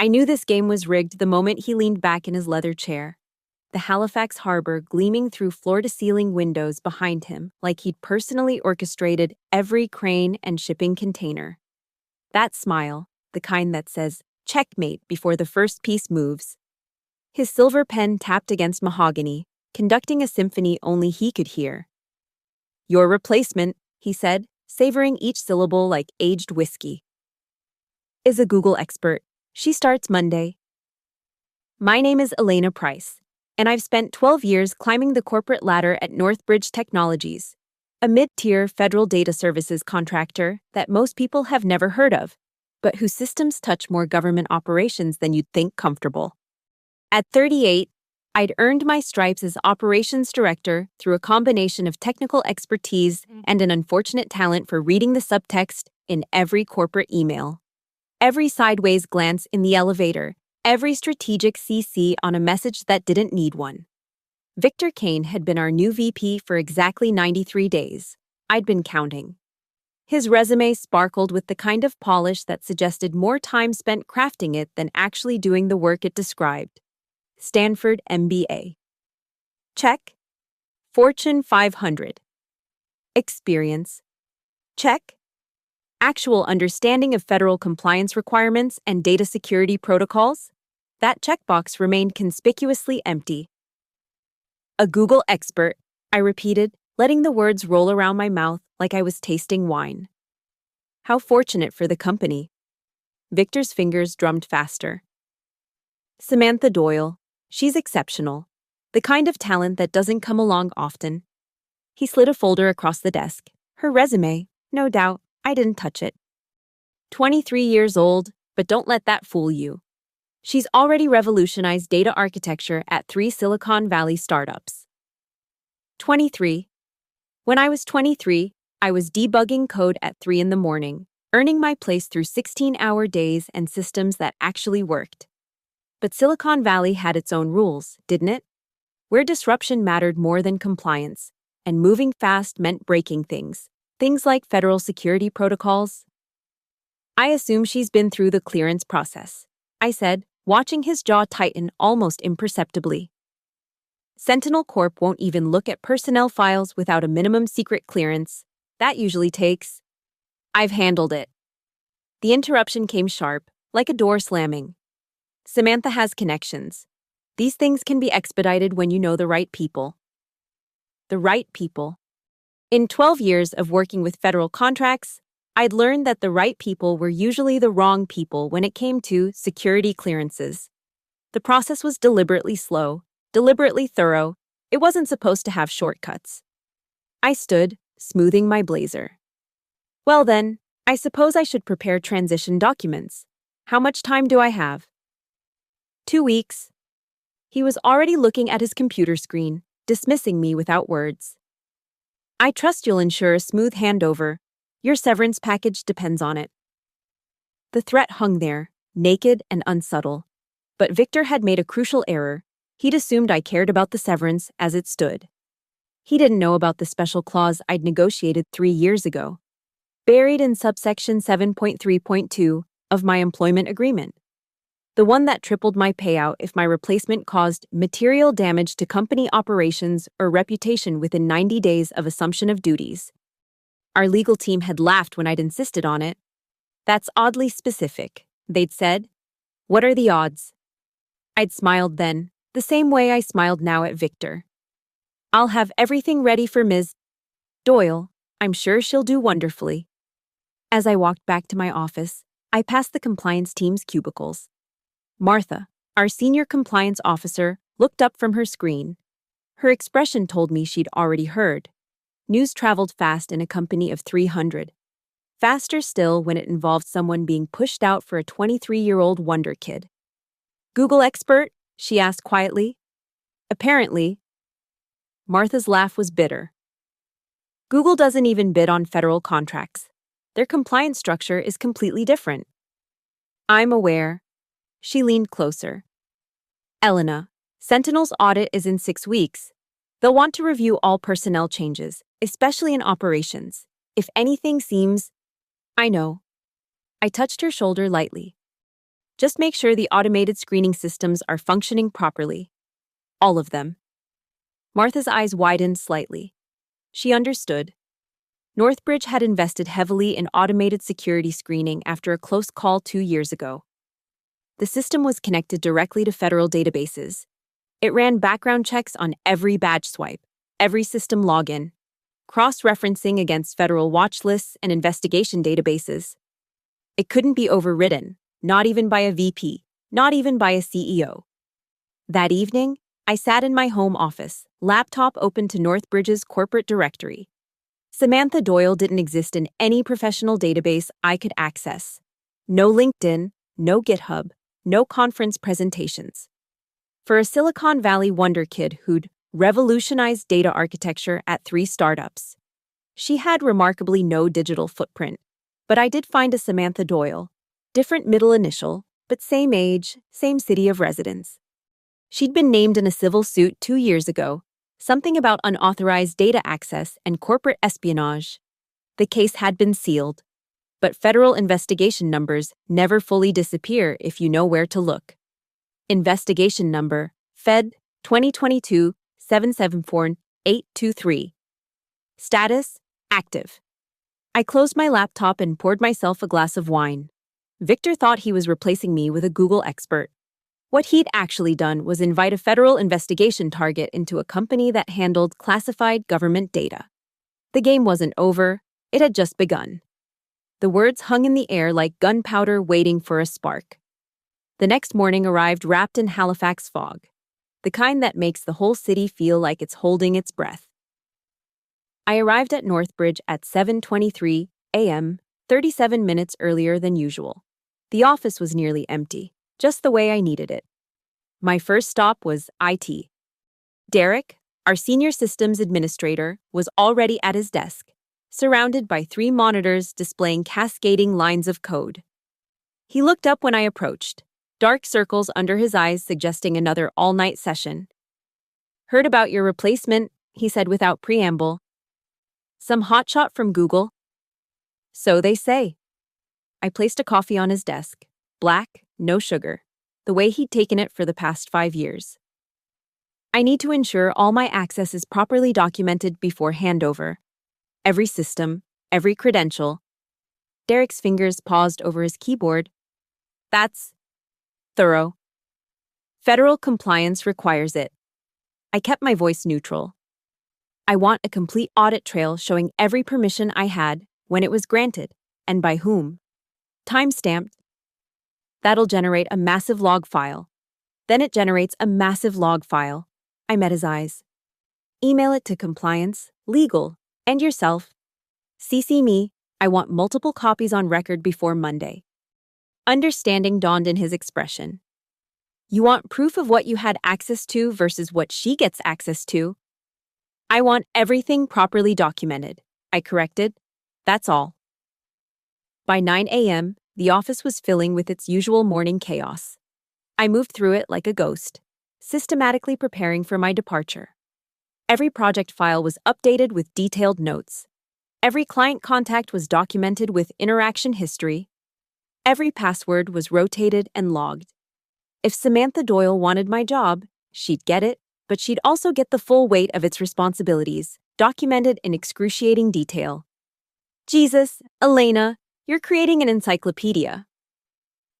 I knew this game was rigged the moment he leaned back in his leather chair, the Halifax harbor gleaming through floor-to-ceiling windows behind him like he'd personally orchestrated every crane and shipping container. That smile, the kind that says, "checkmate" before the first piece moves. His silver pen tapped against mahogany, conducting a symphony only he could hear. "Your replacement," he said, savoring each syllable like aged whiskey, "is a Google expert. She starts Monday. My name is Elena Price, and I've spent 12 years climbing the corporate ladder at Northbridge Technologies, a mid-tier federal data services contractor that most people have never heard of, but whose systems touch more government operations than you'd think comfortable. At 38, I'd earned my stripes as operations director through a combination of technical expertise and an unfortunate talent for reading the subtext in every corporate email. Every sideways glance in the elevator, every strategic CC on a message that didn't need one. Victor Kane had been our new VP for exactly 93 days. I'd been counting. His resume sparkled with the kind of polish that suggested more time spent crafting it than actually doing the work it described. Stanford MBA. Check. Fortune 500. Experience. Check. Actual understanding of federal compliance requirements and data security protocols? That checkbox remained conspicuously empty. A Google expert, I repeated, letting the words roll around my mouth like I was tasting wine. How fortunate for the company. Victor's fingers drummed faster. Samantha Doyle. She's exceptional. The kind of talent that doesn't come along often. He slid a folder across the desk. Her resume, no doubt, I didn't touch it. 23 years old, but don't let that fool you. She's already revolutionized data architecture at 3 Silicon Valley startups. 23. When I was 23, I was debugging code at 3 in the morning, earning my place through 16-hour days and systems that actually worked. But Silicon Valley had its own rules, didn't it? Where disruption mattered more than compliance, and moving fast meant breaking things like federal security protocols. I assume she's been through the clearance process, I said, watching his jaw tighten almost imperceptibly. Sentinel Corp won't even look at personnel files without a minimum secret clearance. That usually takes. I've handled it. The interruption came sharp, like a door slamming. Samantha has connections. These things can be expedited when you know the right people. The right people. In 12 years of working with federal contracts, I'd learned that the right people were usually the wrong people when it came to security clearances. The process was deliberately slow, deliberately thorough. It wasn't supposed to have shortcuts. I stood, smoothing my blazer. Well then, I suppose I should prepare transition documents. How much time do I have? 2 weeks. He was already looking at his computer screen, dismissing me without words. I trust you'll ensure a smooth handover. Your severance package depends on it. The threat hung there, naked and unsubtle. But Victor had made a crucial error. He'd assumed I cared about the severance as it stood. He didn't know about the special clause I'd negotiated 3 years ago, buried in subsection 7.3.2 of my employment agreement. The one that tripled my payout if my replacement caused material damage to company operations or reputation within 90 days of assumption of duties. Our legal team had laughed when I'd insisted on it. That's oddly specific, they'd said. What are the odds? I'd smiled then, the same way I smiled now at Victor. I'll have everything ready for Ms. Doyle. I'm sure she'll do wonderfully. As I walked back to my office, I passed the compliance team's cubicles. Martha, our senior compliance officer, looked up from her screen. Her expression told me she'd already heard. News traveled fast in a company of 300. Faster still when it involved someone being pushed out for a 23-year-old wonder kid. Google expert? She asked quietly. Apparently. Martha's laugh was bitter. Google doesn't even bid on federal contracts. Their compliance structure is completely different. I'm aware. She leaned closer. Elena, Sentinel's audit is in 6 weeks. They'll want to review all personnel changes, especially in operations. If anything seems... I know. I touched her shoulder lightly. Just make sure the automated screening systems are functioning properly. All of them. Martha's eyes widened slightly. She understood. Northbridge had invested heavily in automated security screening after a close call 2 years ago. The system was connected directly to federal databases. It ran background checks on every badge swipe, every system login, cross-referencing against federal watch lists and investigation databases. It couldn't be overridden, not even by a VP, not even by a CEO. That evening, I sat in my home office, laptop open to Northbridge's corporate directory. Samantha Doyle didn't exist in any professional database I could access. No LinkedIn, no GitHub, no conference presentations. For a Silicon Valley wonder kid who'd revolutionized data architecture at 3 startups, she had remarkably no digital footprint. But I did find a Samantha Doyle, different middle initial, but same age, same city of residence. She'd been named in a civil suit 2 years ago, something about unauthorized data access and corporate espionage. The case had been sealed, but federal investigation numbers never fully disappear if you know where to look. Investigation number, Fed 2022-774823. Status, active. I closed my laptop and poured myself a glass of wine. Victor thought he was replacing me with a Google expert. What he'd actually done was invite a federal investigation target into a company that handled classified government data. The game wasn't over, it had just begun. The words hung in the air like gunpowder waiting for a spark. The next morning arrived wrapped in Halifax fog, the kind that makes the whole city feel like it's holding its breath. I arrived at Northbridge at 7:23 a.m., 37 minutes earlier than usual. The office was nearly empty, just the way I needed it. My first stop was IT. Derek, our senior systems administrator, was already at his desk, surrounded by 3 monitors displaying cascading lines of code. He looked up when I approached, dark circles under his eyes suggesting another all-night session. "Heard about your replacement," he said without preamble. "Some hotshot from Google?" "So they say." I placed a coffee on his desk, black, no sugar, the way he'd taken it for the past 5 years. "I need to ensure all my access is properly documented before handover. Every system, every credential." Derek's fingers paused over his keyboard. "That's thorough. Federal compliance requires it." I kept my voice neutral. "I want a complete audit trail showing every permission I had, when it was granted, and by whom. Time-stamped. That'll generate a massive log file. Then it generates a massive log file." I met his eyes. "Email it to compliance, legal, and yourself. CC me. I want multiple copies on record before Monday." Understanding dawned in his expression. "You want proof of what you had access to versus what she gets access to?" "I want everything properly documented," I corrected. "That's all." By 9 a.m., the office was filling with its usual morning chaos. I moved through it like a ghost, systematically preparing for my departure. Every project file was updated with detailed notes. Every client contact was documented with interaction history. Every password was rotated and logged. If Samantha Doyle wanted my job, she'd get it, but she'd also get the full weight of its responsibilities, documented in excruciating detail. "Jesus, Elena, you're creating an encyclopedia."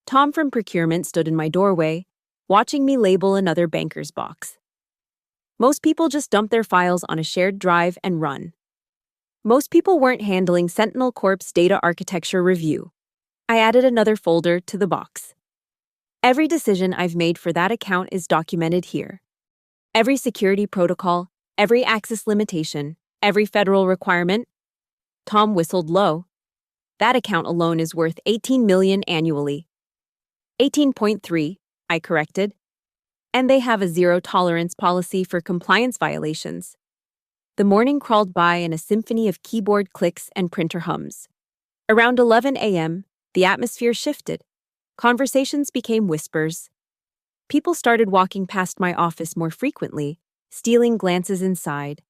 Tom from procurement stood in my doorway, watching me label another banker's box. Most people just dump their files on a shared drive and run. Most people weren't handling Sentinel Corp's data architecture review. I added another folder to the box. Every decision I've made for that account is documented here. Every security protocol, every access limitation, every federal requirement. Tom whistled low. That account alone is worth $18 million annually. 18.3, I corrected. And they have a zero-tolerance policy for compliance violations. The morning crawled by in a symphony of keyboard clicks and printer hums. Around 11 a.m., the atmosphere shifted. Conversations became whispers. People started walking past my office more frequently, stealing glances inside.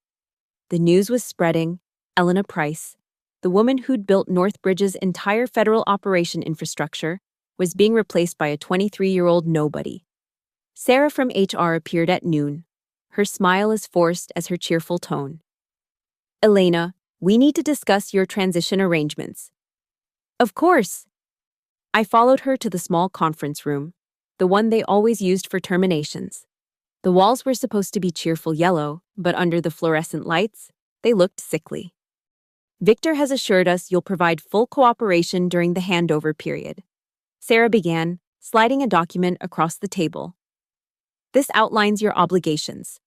The news was spreading. Elena Price, the woman who'd built Northbridge's entire federal operation infrastructure, was being replaced by a 23-year-old nobody. Sarah from HR appeared at noon, her smile as forced as her cheerful tone. "Elena, we need to discuss your transition arrangements." "Of course." I followed her to the small conference room, the one they always used for terminations. The walls were supposed to be cheerful yellow, but under the fluorescent lights, they looked sickly. "Victor has assured us you'll provide full cooperation during the handover period," Sarah began, sliding a document across the table. "This outlines your obligations."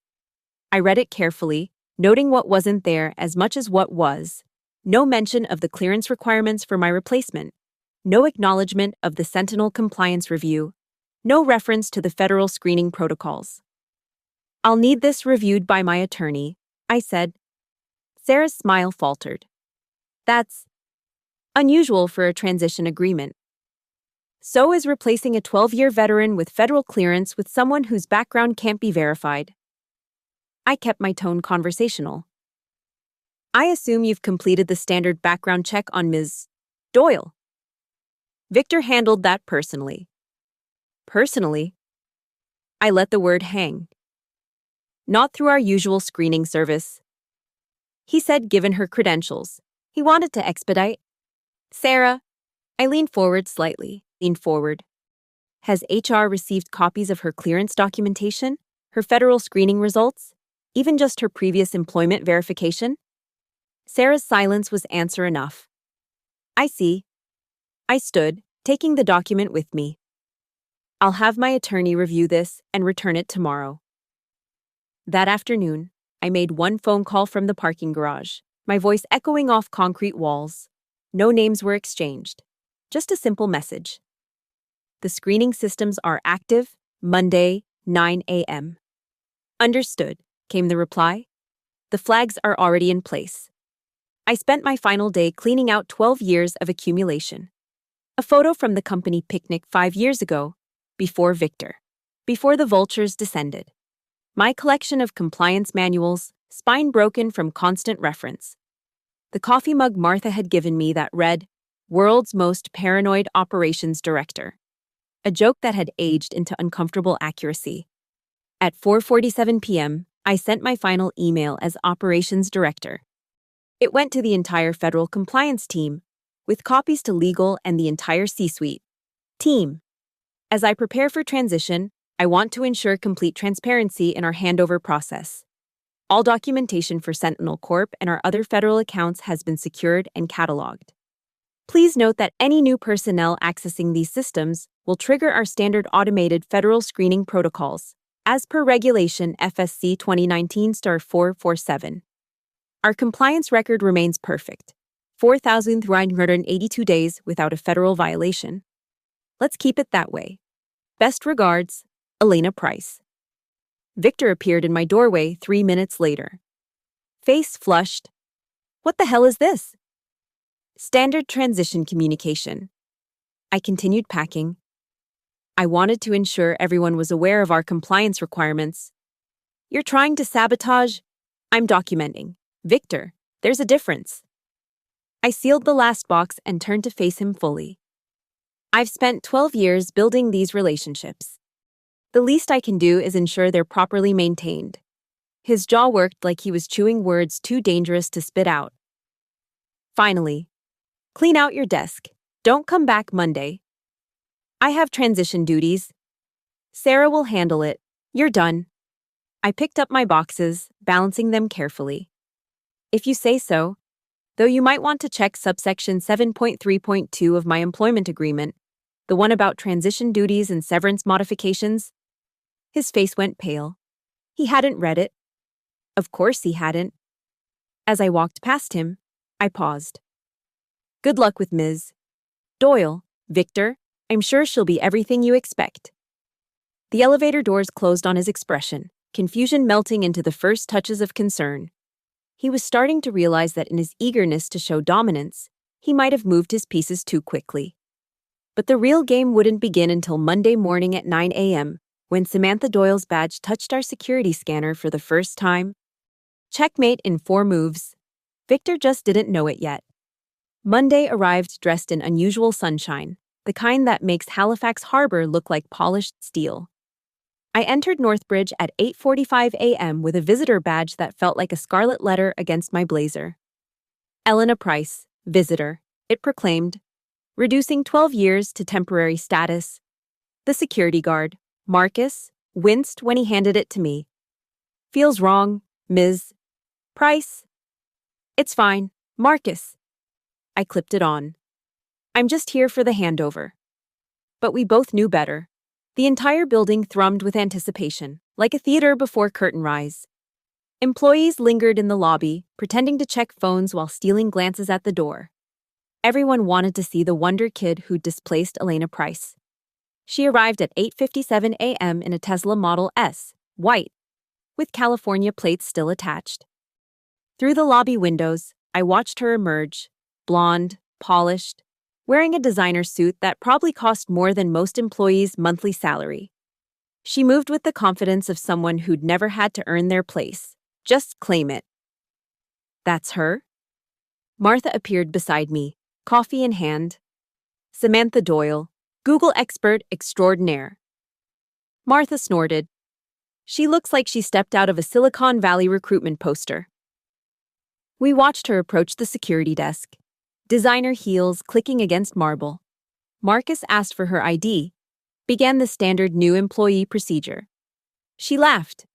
I read it carefully, noting what wasn't there as much as what was. No mention of the clearance requirements for my replacement. No acknowledgement of the Sentinel compliance review. No reference to the federal screening protocols. "I'll need this reviewed by my attorney," I said. Sarah's smile faltered. "That's unusual for a transition agreement." "So is replacing a 12-year veteran with federal clearance with someone whose background can't be verified." I kept my tone conversational. "I assume you've completed the standard background check on Ms. Doyle." "Victor handled that personally." "Personally?" I let the word hang. "Not through our usual screening service." He said given her credentials, he wanted to expedite. "Sarah," I leaned forward slightly. "Has HR received copies of her clearance documentation, her federal screening results, even just her previous employment verification?" Sarah's silence was answer enough. "I see." I stood, taking the document with me. "I'll have my attorney review this and return it tomorrow." That afternoon, I made one phone call from the parking garage, my voice echoing off concrete walls. No names were exchanged. Just a simple message. "The screening systems are active, Monday, 9 a.m. "Understood," came the reply. "The flags are already in place." I spent my final day cleaning out 12 years of accumulation. A photo from the company picnic 5 years ago, before Victor. Before the vultures descended. My collection of compliance manuals, spine broken from constant reference. The coffee mug Martha had given me that read, "World's Most Paranoid Operations Director." A joke that had aged into uncomfortable accuracy. At 4:47 p.m., I sent my final email as Operations Director. It went to the entire federal compliance team, with copies to legal and the entire C-suite. Team. As I prepare for transition, I want to ensure complete transparency in our handover process. All documentation for Sentinel Corp and our other federal accounts has been secured and cataloged. Please note that any new personnel accessing these systems will trigger our standard automated federal screening protocols, as per Regulation FSC 2019-447. Our compliance record remains perfect. 4,382 days without a federal violation. Let's keep it that way. Best regards, Elena Price. Victor appeared in my doorway 3 minutes later. Face flushed. "What the hell is this?" "Standard transition communication." I continued packing. I wanted to ensure everyone was aware of our compliance requirements. "You're trying to sabotage?" "I'm documenting." "Victor, there's a difference." I sealed the last box and turned to face him fully. "I've spent 12 years building these relationships. The least I can do is ensure they're properly maintained." His jaw worked like he was chewing words too dangerous to spit out. "Finally, clean out your desk. Don't come back Monday." "I have transition duties." "Sarah will handle it. You're done." I picked up my boxes, balancing them carefully. "If you say so. Though you might want to check subsection 7.3.2 of my employment agreement, the one about transition duties and severance modifications." His face went pale. He hadn't read it. Of course he hadn't. As I walked past him, I paused. "Good luck with Ms. Doyle, Victor. I'm sure she'll be everything you expect." The elevator doors closed on his expression, confusion melting into the first touches of concern. He was starting to realize that in his eagerness to show dominance, he might have moved his pieces too quickly. But the real game wouldn't begin until Monday morning at 9 a.m., when Samantha Doyle's badge touched our security scanner for the first time. Checkmate in 4 moves. Victor just didn't know it yet. Monday arrived dressed in unusual sunshine, the kind that makes Halifax Harbor look like polished steel. I entered Northbridge at 8:45 a.m. with a visitor badge that felt like a scarlet letter against my blazer. Elena Price, visitor, it proclaimed, reducing 12 years to temporary status. The security guard, Marcus, winced when he handed it to me. Feels wrong, Ms. Price. It's fine, Marcus. I clipped it on. I'm just here for the handover. But we both knew better. The entire building thrummed with anticipation, like a theater before curtain rise. Employees lingered in the lobby, pretending to check phones while stealing glances at the door. Everyone wanted to see the wonder kid who displaced Elena Price. She arrived at 8:57 a.m. in a Tesla Model S, white, with California plates still attached. Through the lobby windows, I watched her emerge, blonde, polished, wearing a designer suit that probably cost more than most employees' monthly salary. She moved with the confidence of someone who'd never had to earn their place. Just claim it. That's her? Martha appeared beside me, coffee in hand. Samantha Doyle, Google expert extraordinaire. Martha snorted. She looks like she stepped out of a Silicon Valley recruitment poster. We watched her approach the security desk, designer heels clicking against marble. Marcus asked for her ID, began the standard new employee procedure. She laughed,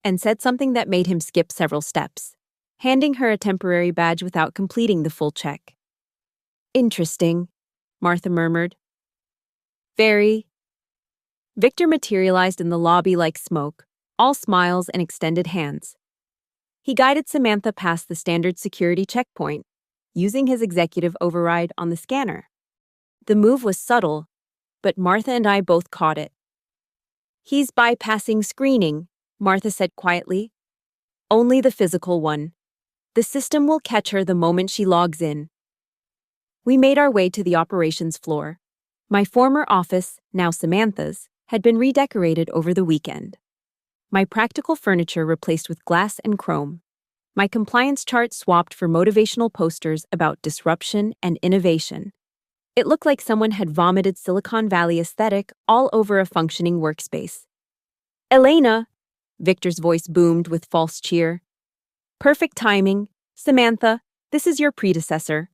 and said something that made him skip several steps, handing her a temporary badge without completing the full check. Interesting, Martha murmured. Very. Victor materialized in the lobby like smoke, all smiles and extended hands. He guided Samantha past the standard security checkpoint, using his executive override on the scanner. The move was subtle, but Martha and I both caught it. He's bypassing screening, Martha said quietly. Only the physical one. The system will catch her the moment she logs in. We made our way to the operations floor. My former office, now Samantha's, had been redecorated over the weekend. My practical furniture replaced with glass and chrome. My compliance chart swapped for motivational posters about disruption and innovation. It looked like someone had vomited Silicon Valley aesthetic all over a functioning workspace. Elena, Victor's voice boomed with false cheer. Perfect timing. Samantha, this is your predecessor.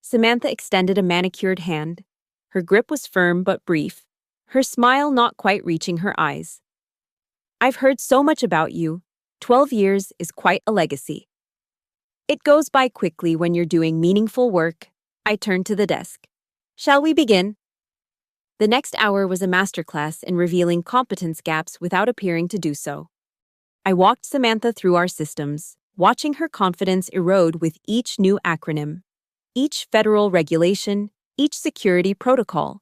Samantha extended a manicured hand. Her grip was firm but brief, her smile not quite reaching her eyes. I've heard so much about you. 12 years is quite a legacy. It goes by quickly when you're doing meaningful work. I turned to the desk. Shall we begin? The next hour was a masterclass in revealing competence gaps without appearing to do so. I walked Samantha through our systems, watching her confidence erode with each new acronym, each federal regulation, each security protocol.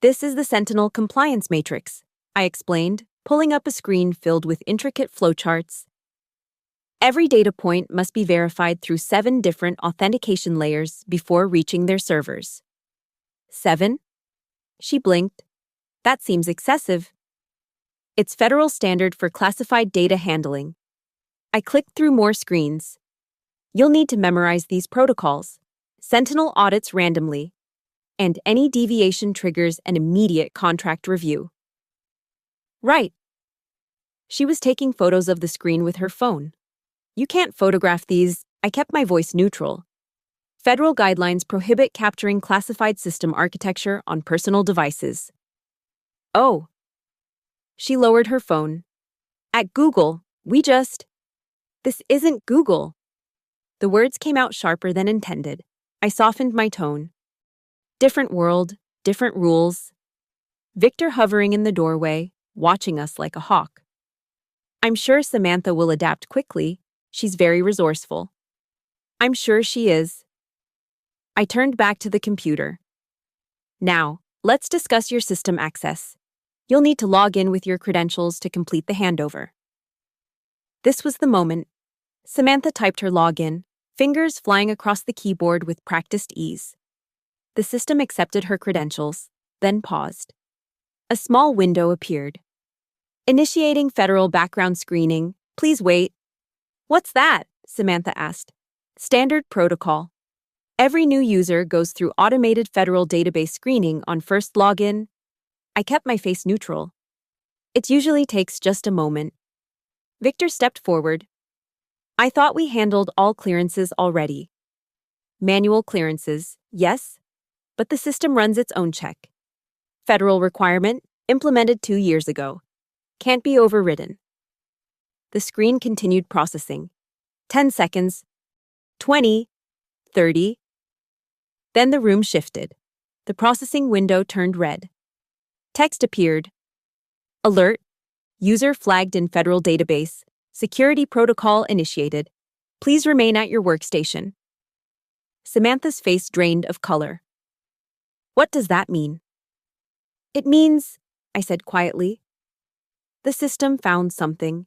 This is the Sentinel Compliance Matrix, I explained, pulling up a screen filled with intricate flowcharts. Every data point must be verified through 7 different authentication layers before reaching their servers. 7? She blinked. That seems excessive. It's federal standard for classified data handling. I clicked through more screens. You'll need to memorize these protocols. Sentinel audits randomly, and any deviation triggers an immediate contract review. Right. She was taking photos of the screen with her phone. You can't photograph these. I kept my voice neutral. Federal guidelines prohibit capturing classified system architecture on personal devices. Oh. She lowered her phone. At Google, This isn't Google. The words came out sharper than intended. I softened my tone. Different world, different rules. Victor hovering in the doorway, watching us like a hawk. I'm sure Samantha will adapt quickly. She's very resourceful. I'm sure she is. I turned back to the computer. Now, let's discuss your system access. You'll need to log in with your credentials to complete the handover. This was the moment. Samantha typed her login, fingers flying across the keyboard with practiced ease. The system accepted her credentials, then paused. A small window appeared. Initiating federal background screening. Please wait. What's that? Samantha asked. Standard protocol. Every new user goes through automated federal database screening on first login. I kept my face neutral. It usually takes just a moment. Victor stepped forward. I thought we handled all clearances already. Manual clearances, yes, but the system runs its own check. Federal requirement, implemented 2 years ago. Can't be overridden. The screen continued processing. 10 seconds. 20. 30. Then the room shifted. The processing window turned red. Text appeared. Alert. User flagged in federal database. Security protocol initiated. Please remain at your workstation. Samantha's face drained of color. What does that mean? It means, I said quietly, the system found something.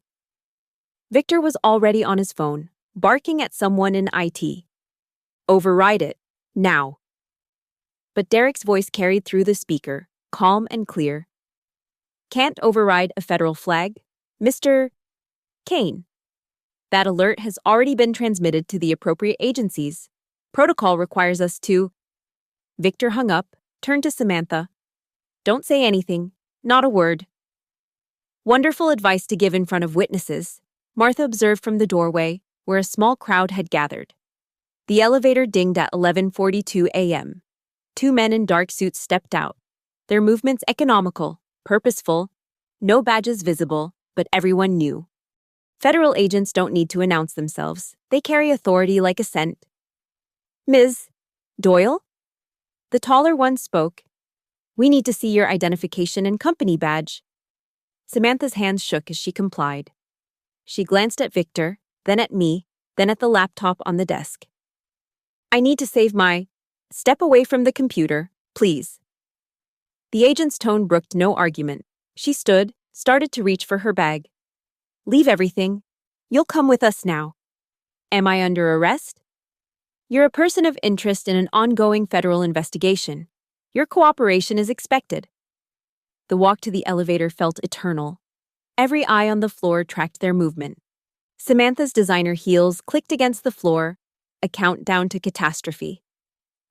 Victor was already on his phone, barking at someone in IT. Override it, now. But Derek's voice carried through the speaker, calm and clear. Can't override a federal flag, Mr. Kane. That alert has already been transmitted to the appropriate agencies. Protocol requires us to. Victor hung up, turned to Samantha. Don't say anything, not a word. Wonderful advice to give in front of witnesses, Martha observed from the doorway, where a small crowd had gathered. The elevator dinged at 11:42 a.m. 2 men in dark suits stepped out. Their movements economical, purposeful, no badges visible, but everyone knew. Federal agents don't need to announce themselves. They carry authority like a scent. Ms. Doyle? The taller one spoke. We need to see your identification and company badge. Samantha's hands shook as she complied. She glanced at Victor, then at me, then at the laptop on the desk. I need to save my. Step away from the computer, please. The agent's tone brooked no argument. She stood, started to reach for her bag. Leave everything. You'll come with us now. Am I under arrest? You're a person of interest in an ongoing federal investigation. Your cooperation is expected. The walk to the elevator felt eternal. Every eye on the floor tracked their movement. Samantha's designer heels clicked against the floor, a countdown to catastrophe.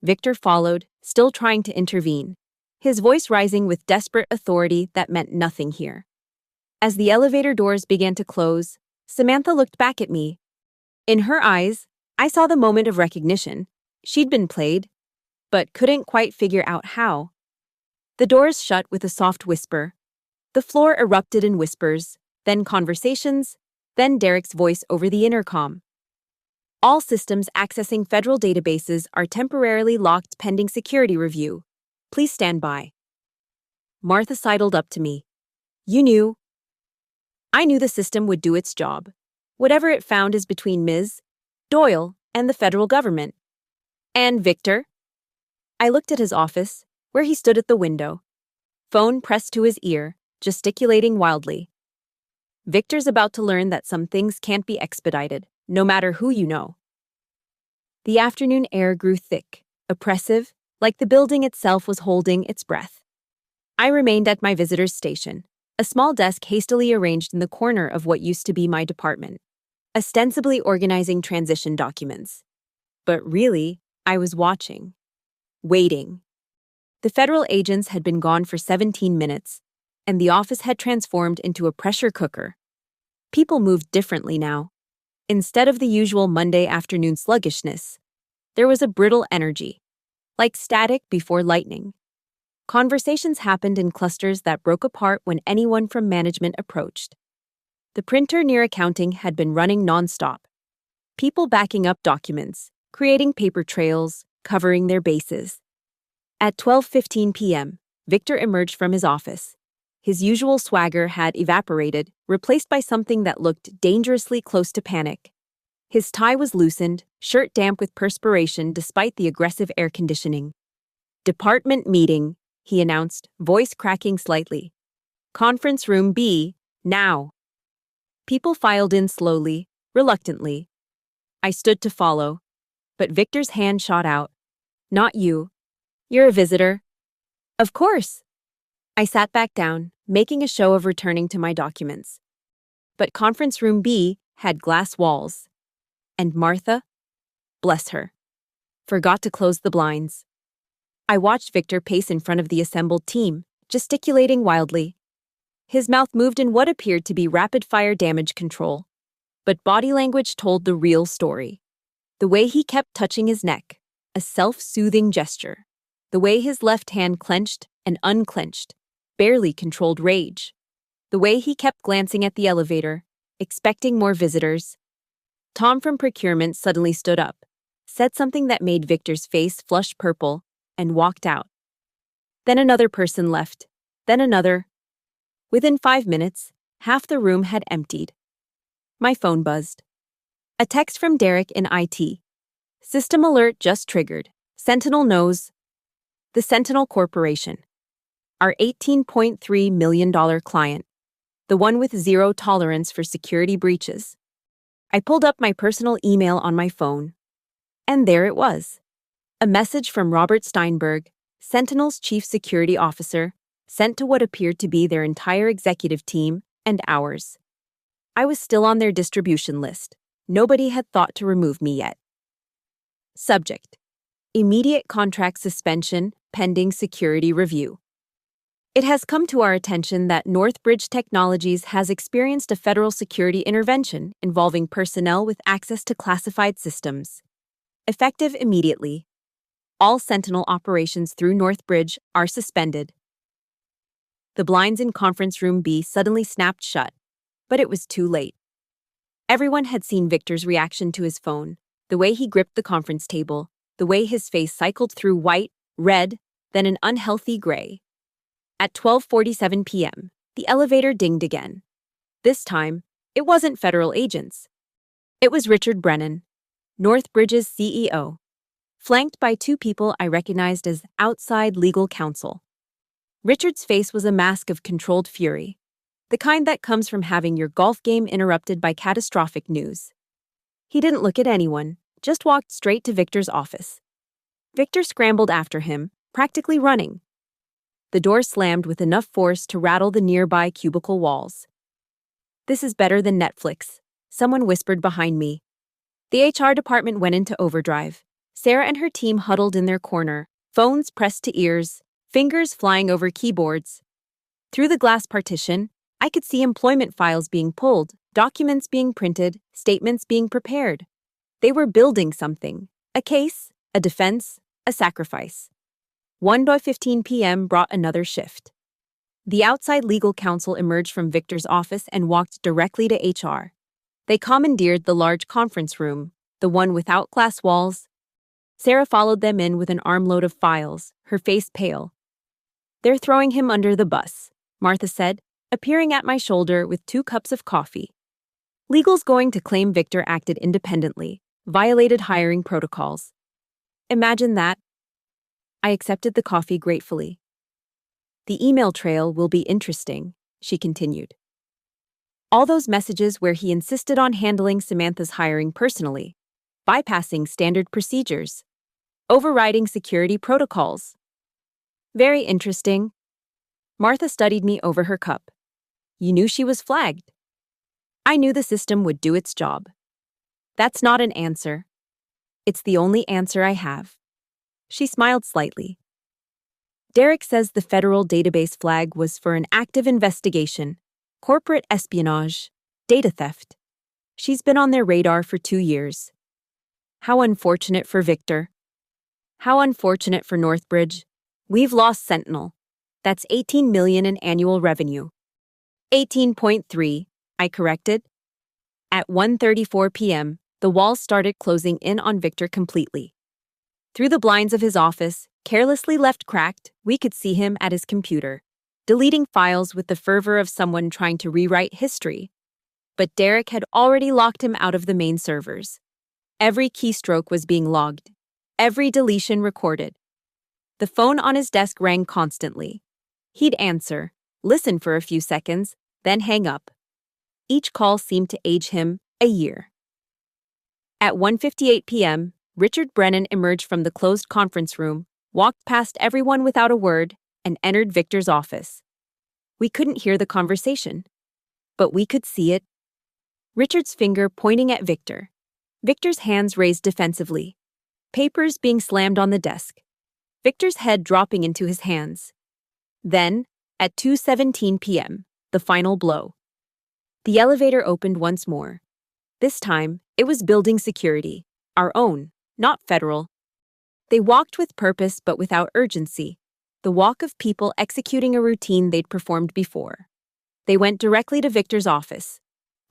Victor followed, still trying to intervene, his voice rising with desperate authority that meant nothing here. As the elevator doors began to close, Samantha looked back at me. In her eyes, I saw the moment of recognition. She'd been played, but couldn't quite figure out how. The doors shut with a soft whisper. The floor erupted in whispers, then conversations, then Derek's voice over the intercom. All systems accessing federal databases are temporarily locked pending security review. Please stand by. Martha sidled up to me. You knew. I knew the system would do its job. Whatever it found is between Ms. Doyle and the federal government. And Victor? I looked at his office, where he stood at the window. Phone pressed to his ear, gesticulating wildly. Victor's about to learn that some things can't be expedited, no matter who you know. The afternoon air grew thick, oppressive, like the building itself was holding its breath. I remained at my visitor's station, a small desk hastily arranged in the corner of what used to be my department, ostensibly organizing transition documents. But really, I was watching. Waiting. The federal agents had been gone for 17 minutes, and the office had transformed into a pressure cooker. People moved differently now. Instead of the usual Monday afternoon sluggishness, there was a brittle energy, like static before lightning. Conversations happened in clusters that broke apart when anyone from management approached. The printer near accounting had been running nonstop. People backing up documents, creating paper trails, covering their bases. At 12:15 p.m., Victor emerged from his office. His usual swagger had evaporated, replaced by something that looked dangerously close to panic. His tie was loosened, shirt damp with perspiration despite the aggressive air conditioning. Department meeting, he announced, voice cracking slightly. Conference room B, now. People filed in slowly, reluctantly. I stood to follow, but Victor's hand shot out. Not you. You're a visitor. Of course. I sat back down, making a show of returning to my documents. But conference room B had glass walls. And Martha? Bless her. Forgot to close the blinds. I watched Victor pace in front of the assembled team, gesticulating wildly. His mouth moved in what appeared to be rapid-fire damage control. But body language told the real story. The way he kept touching his neck, a self-soothing gesture. The way his left hand clenched and unclenched, barely controlled rage. The way he kept glancing at the elevator, expecting more visitors. Tom from procurement suddenly stood up, said something that made Victor's face flush purple, and walked out. Then another person left, then another. Within 5 minutes, half the room had emptied. My phone buzzed. A text from Derek in IT. System alert just triggered. Sentinel knows. The Sentinel Corporation. Our $18.3 million client. The one with zero tolerance for security breaches. I pulled up my personal email on my phone. And there it was. A message from Robert Steinberg, Sentinel's chief security officer, sent to what appeared to be their entire executive team and ours. I was still on their distribution list. Nobody had thought to remove me yet. Subject: Immediate contract suspension pending security review. It has come to our attention that Northbridge Technologies has experienced a federal security intervention involving personnel with access to classified systems. Effective immediately. All Sentinel operations through Northbridge are suspended. The blinds in Conference Room B suddenly snapped shut, but it was too late. Everyone had seen Victor's reaction to his phone, the way he gripped the conference table, the way his face cycled through white, red, then an unhealthy gray. At 12:47 p.m., the elevator dinged again. This time, it wasn't federal agents. It was Richard Brennan, Northbridge's CEO, flanked by two people I recognized as outside legal counsel. Richard's face was a mask of controlled fury, the kind that comes from having your golf game interrupted by catastrophic news. He didn't look at anyone, just walked straight to Victor's office. Victor scrambled after him, practically running. The door slammed with enough force to rattle the nearby cubicle walls. "This is better than Netflix," someone whispered behind me. The HR department went into overdrive. Sarah and her team huddled in their corner, phones pressed to ears, fingers flying over keyboards. Through the glass partition, I could see employment files being pulled, documents being printed, statements being prepared. They were building something: a case, a defense, a sacrifice. 1:15 p.m. brought another shift. The outside legal counsel emerged from Victor's office and walked directly to HR. They commandeered the large conference room, the one without glass walls. Sarah followed them in with an armload of files, her face pale. "They're throwing him under the bus," Martha said, appearing at my shoulder with 2 cups of coffee. Legal's going to claim Victor acted independently, violated hiring protocols. Imagine that. I accepted the coffee gratefully. "The email trail will be interesting," she continued. All those messages where he insisted on handling Samantha's hiring personally, bypassing standard procedures, overriding security protocols. Very interesting. Martha studied me over her cup. "You knew she was flagged." "I knew the system would do its job." "That's not an answer." "It's the only answer I have." She smiled slightly. "Derek says the federal database flag was for an active investigation, corporate espionage, data theft. She's been on their radar for 2 years. How unfortunate for Victor. How unfortunate for Northbridge. We've lost Sentinel. That's $18 million in annual revenue." 18.3, I corrected. At 1:34 p.m., the walls started closing in on Victor completely. Through the blinds of his office, carelessly left cracked, we could see him at his computer, deleting files with the fervor of someone trying to rewrite history. But Derek had already locked him out of the main servers. Every keystroke was being logged, every deletion recorded. The phone on his desk rang constantly. He'd answer, listen for a few seconds, then hang up. Each call seemed to age him a year. At 1:58 p.m., Richard Brennan emerged from the closed conference room, walked past everyone without a word, and entered Victor's office. We couldn't hear the conversation, but we could see it. Richard's finger pointing at Victor. Victor's hands raised defensively. papers being slammed on the desk, Victor's head dropping into his hands. Then, at 2:17 p.m., the final blow. The elevator opened once more. This time, it was building security, our own, not federal. They walked with purpose but without urgency, the walk of people executing a routine they'd performed before. They went directly to Victor's office.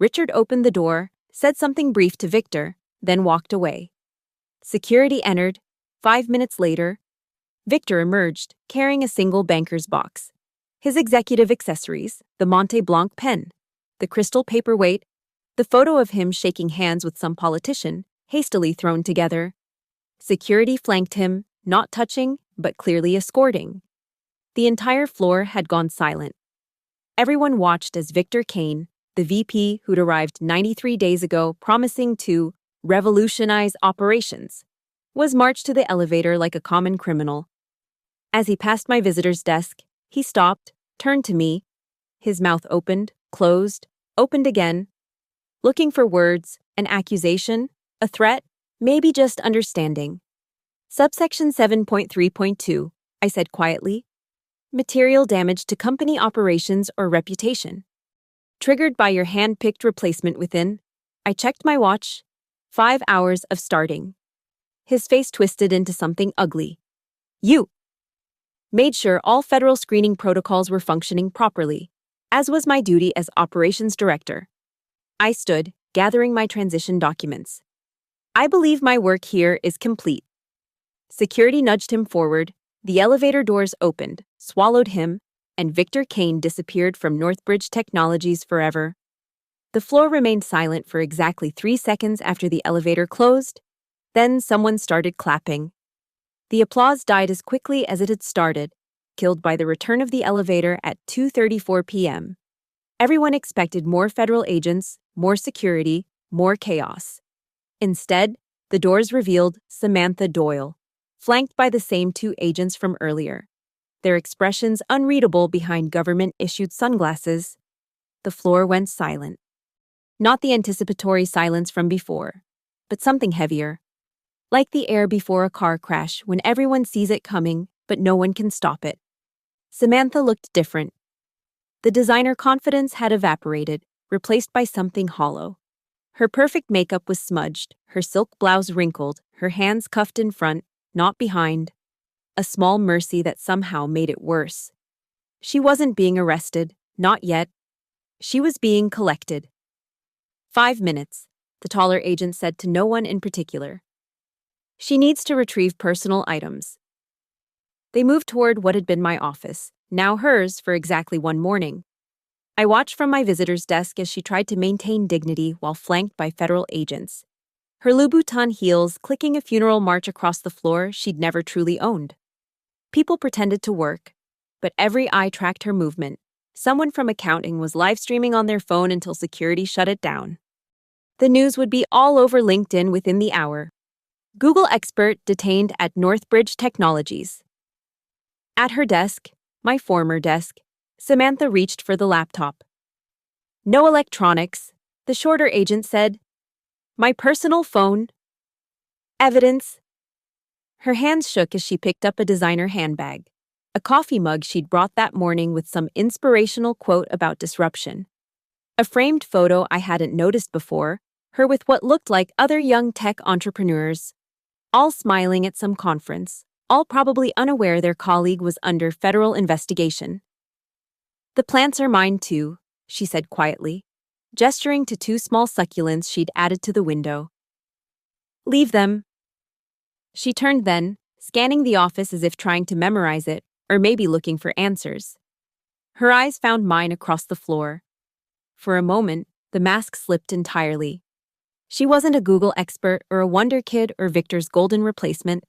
Richard opened the door, said something brief to Victor, then walked away. Security entered. 5 minutes later, Victor emerged, carrying a single banker's box. His executive accessories, the Monte Blanc pen, the crystal paperweight, the photo of him shaking hands with some politician, hastily thrown together. Security flanked him, not touching, but clearly escorting. The entire floor had gone silent. Everyone watched as Victor Kane, the VP who'd arrived 93 days ago promising to revolutionize operations, was marched to the elevator like a common criminal. As he passed my visitor's desk, he stopped, turned to me. His mouth opened, closed, opened again, looking for words, an accusation, a threat, maybe just understanding. Subsection 7.3.2, I said quietly. Material damage to company operations or reputation. Triggered by your hand-picked replacement within. I checked my watch. 5 hours of starting. His face twisted into something ugly. You made sure all federal screening protocols were functioning properly, as was my duty as operations director. I stood, gathering my transition documents. I believe my work here is complete. Security nudged him forward, the elevator doors opened, swallowed him, and Victor Kane disappeared from Northbridge Technologies forever. The floor remained silent for exactly 3 seconds after the elevator closed. Then someone started clapping. The applause died as quickly as it had started, killed by the return of the elevator at 2:34 p.m. Everyone expected more federal agents, more security, more chaos. Instead, the doors revealed Samantha Doyle, flanked by the same 2 agents from earlier, their expressions unreadable behind government-issued sunglasses. The floor went silent. Not the anticipatory silence from before, but something heavier. Like the air before a car crash when everyone sees it coming, but no one can stop it. Samantha looked different. The designer confidence had evaporated, replaced by something hollow. Her perfect makeup was smudged, her silk blouse wrinkled, her hands cuffed in front, not behind. A small mercy that somehow made it worse. She wasn't being arrested, not yet. She was being collected. 5 minutes, the taller agent said to no one in particular. She needs to retrieve personal items. They moved toward what had been my office, now hers for exactly 1 morning. I watched from my visitor's desk as she tried to maintain dignity while flanked by federal agents. Her Louboutin heels clicking a funeral march across the floor she'd never truly owned. People pretended to work, but every eye tracked her movement. Someone from accounting was live streaming on their phone until security shut it down. The news would be all over LinkedIn within the hour. Google expert detained at Northbridge Technologies. At her desk, my former desk, Samantha reached for the laptop. No electronics, the shorter agent said. My personal phone. Evidence. Her hands shook as she picked up a designer handbag, a coffee mug she'd brought that morning with some inspirational quote about disruption. A framed photo I hadn't noticed before, her with what looked like other young tech entrepreneurs, all smiling at some conference, all probably unaware their colleague was under federal investigation. The plants are mine too, she said quietly, gesturing to 2 small succulents she'd added to the window. Leave them. She turned then, scanning the office as if trying to memorize it, or maybe looking for answers. Her eyes found mine across the floor. For a moment, the mask slipped entirely. She wasn't a Google expert or a wonder kid or Victor's golden replacement.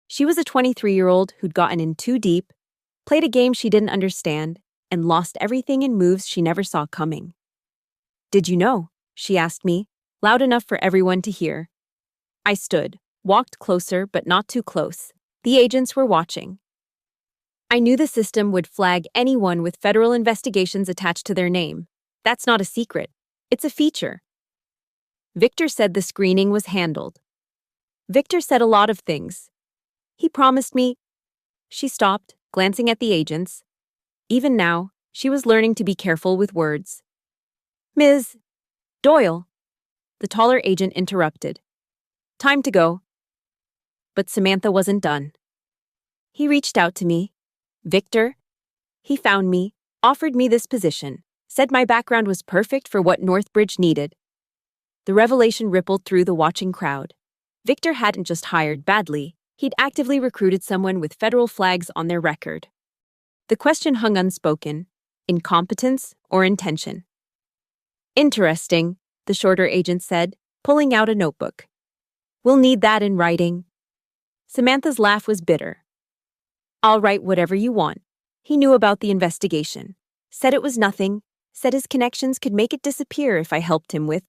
She was a 23-year-old who'd gotten in too deep, played a game she didn't understand, and lost everything in moves she never saw coming. Did you know? She asked me, loud enough for everyone to hear. I stood, walked closer but not too close. The agents were watching. I knew the system would flag anyone with federal investigations attached to their name. That's not a secret. It's a feature. Victor said the screening was handled. Victor said a lot of things. He promised me. She stopped, glancing at the agents. Even now, she was learning to be careful with words. Ms. Doyle. The taller agent interrupted. Time to go. But Samantha wasn't done. He reached out to me. Victor. He found me, offered me this position, said my background was perfect for what Northbridge needed. The revelation rippled through the watching crowd. Victor hadn't just hired badly, he'd actively recruited someone with federal flags on their record. The question hung unspoken: incompetence or intention? Interesting, the shorter agent said, pulling out a notebook. We'll need that in writing. Samantha's laugh was bitter. I'll write whatever you want. He knew about the investigation. Said it was nothing. Said his connections could make it disappear if I helped him with.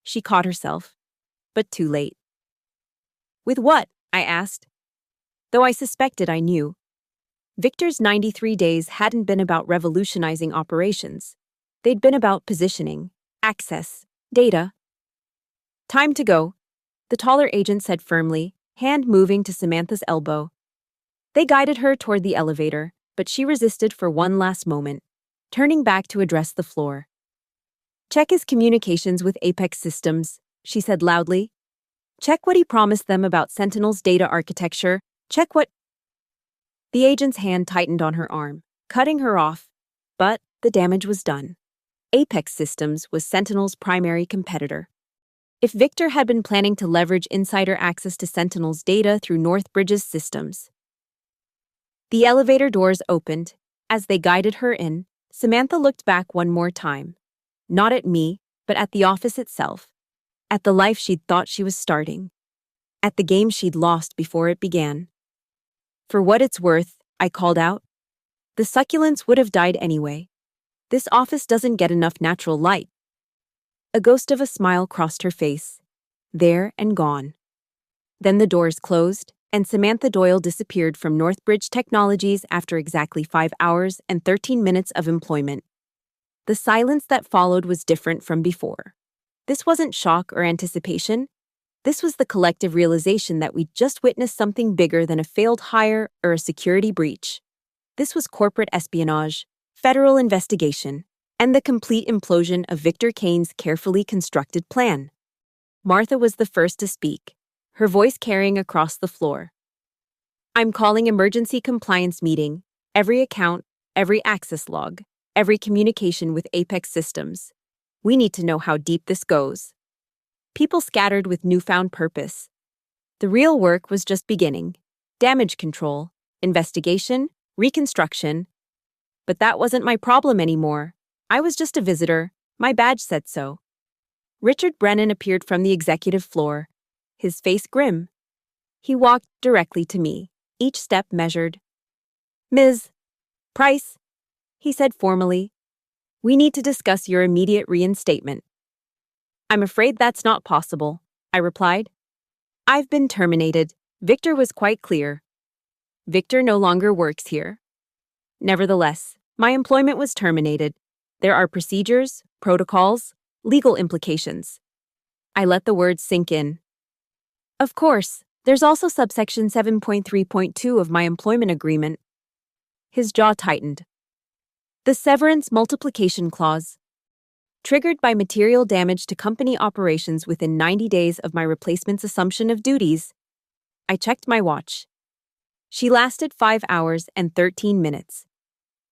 She caught herself. But too late. With what? I asked. Though I suspected I knew. Victor's 93 days hadn't been about revolutionizing operations. They'd been about positioning, access, data. Time to go, the taller agent said firmly, hand moving to Samantha's elbow. They guided her toward the elevator, but she resisted for one last moment, turning back to address the floor. Check his communications with Apex Systems, she said loudly. Check what he promised them about Sentinel's data architecture. Check what... The agent's hand tightened on her arm, cutting her off, but the damage was done. Apex Systems was Sentinel's primary competitor. If Victor had been planning to leverage insider access to Sentinel's data through Northbridge's systems. The elevator doors opened. As they guided her in, Samantha looked back one more time. Not at me, but at the office itself. At the life she'd thought she was starting. At the game she'd lost before it began. For what it's worth, I called out. The succulents would have died anyway. This office doesn't get enough natural light. A ghost of a smile crossed her face. There and gone. Then the doors closed, and Samantha Doyle disappeared from Northbridge Technologies after exactly 5 hours and 13 minutes of employment. The silence that followed was different from before. This wasn't shock or anticipation. This was the collective realization that we'd just witnessed something bigger than a failed hire or a security breach. This was corporate espionage, federal investigation, and the complete implosion of Victor Kane's carefully constructed plan. Martha was the first to speak, her voice carrying across the floor. I'm calling emergency compliance meeting. Every account, every access log, every communication with Apex Systems. We need to know how deep this goes. People scattered with newfound purpose. The real work was just beginning. Damage control, investigation, reconstruction. But that wasn't my problem anymore. I was just a visitor. My badge said so. Richard Brennan appeared from the executive floor, his face grim. He walked directly to me, each step measured. Ms. Price, he said formally, we need to discuss your immediate reinstatement. I'm afraid that's not possible, I replied. I've been terminated. Victor was quite clear. Victor no longer works here. Nevertheless, my employment was terminated. There are procedures, protocols, legal implications. I let the words sink in. Of course, there's also subsection 7.3.2 of my employment agreement. His jaw tightened. The severance multiplication clause. Triggered by material damage to company operations within 90 days of my replacement's assumption of duties. I checked my watch. She lasted 5 hours and 13 minutes.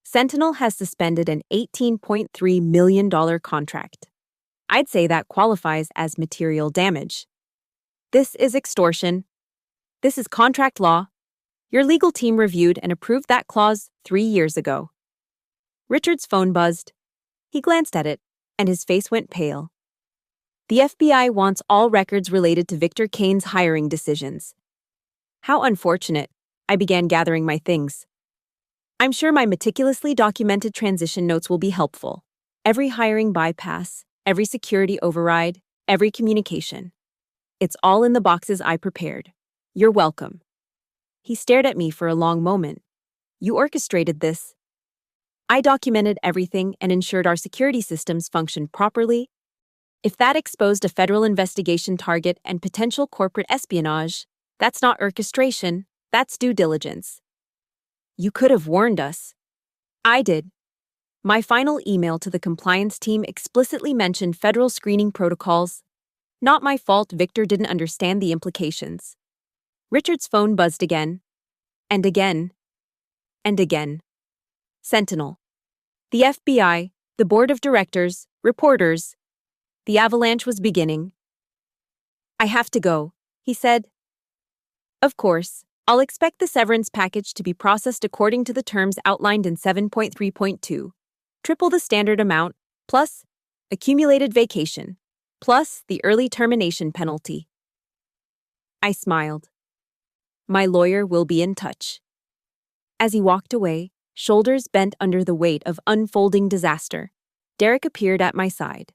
Sentinel has suspended an $18.3 million contract. I'd say that qualifies as material damage. This is extortion. This is contract law. Your legal team reviewed and approved that clause 3 years ago. Richard's phone buzzed. He glanced at it, and his face went pale. The FBI wants all records related to Victor Kane's hiring decisions. How unfortunate. I began gathering my things. I'm sure my meticulously documented transition notes will be helpful. Every hiring bypass, every security override, every communication. It's all in the boxes I prepared. You're welcome. He stared at me for a long moment. You orchestrated this. I documented everything and ensured our security systems functioned properly. If that exposed a federal investigation target and potential corporate espionage, that's not orchestration, that's due diligence. You could have warned us. I did. My final email to the compliance team explicitly mentioned federal screening protocols. Not my fault Victor didn't understand the implications. Richard's phone buzzed again. And again. And again. Sentinel. The FBI, the board of directors, reporters. The avalanche was beginning. I have to go, he said. Of course, I'll expect the severance package to be processed according to the terms outlined in 7.3.2. Triple the standard amount, plus accumulated vacation, plus the early termination penalty. I smiled. My lawyer will be in touch. As he walked away, shoulders bent under the weight of unfolding disaster, Derek appeared at my side.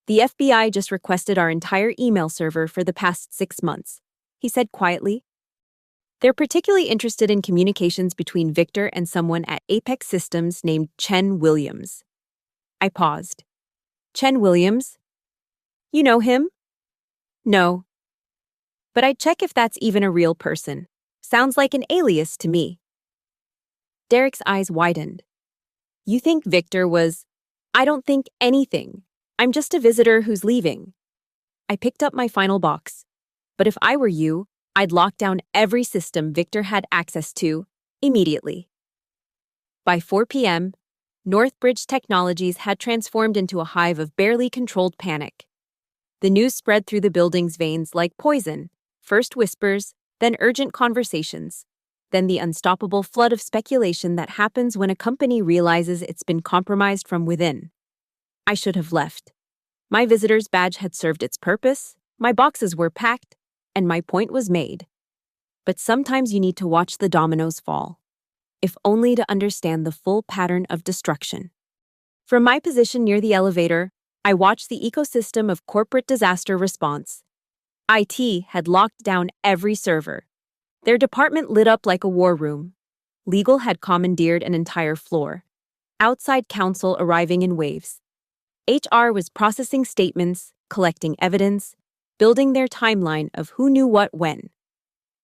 The FBI just requested our entire email server for the past 6 months, he said quietly. They're particularly interested in communications between Victor and someone at Apex Systems named Chen Williams. I paused. Chen Williams? You know him? No. But I'd check if that's even a real person. Sounds like an alias to me. Derek's eyes widened. You think Victor was... I don't think anything. I'm just a visitor who's leaving. I picked up my final box. But if I were you, I'd lock down every system Victor had access to, immediately. By 4 p.m., Northbridge Technologies had transformed into a hive of barely controlled panic. The news spread through the building's veins like poison, first whispers, then urgent conversations, then the unstoppable flood of speculation that happens when a company realizes it's been compromised from within. I should have left. My visitor's badge had served its purpose, my boxes were packed, and my point was made. But sometimes you need to watch the dominoes fall, if only to understand the full pattern of destruction. From my position near the elevator, I watched the ecosystem of corporate disaster response. IT had locked down every server. Their department lit up like a war room. Legal had commandeered an entire floor. Outside counsel arriving in waves. HR was processing statements, collecting evidence, building their timeline of who knew what when.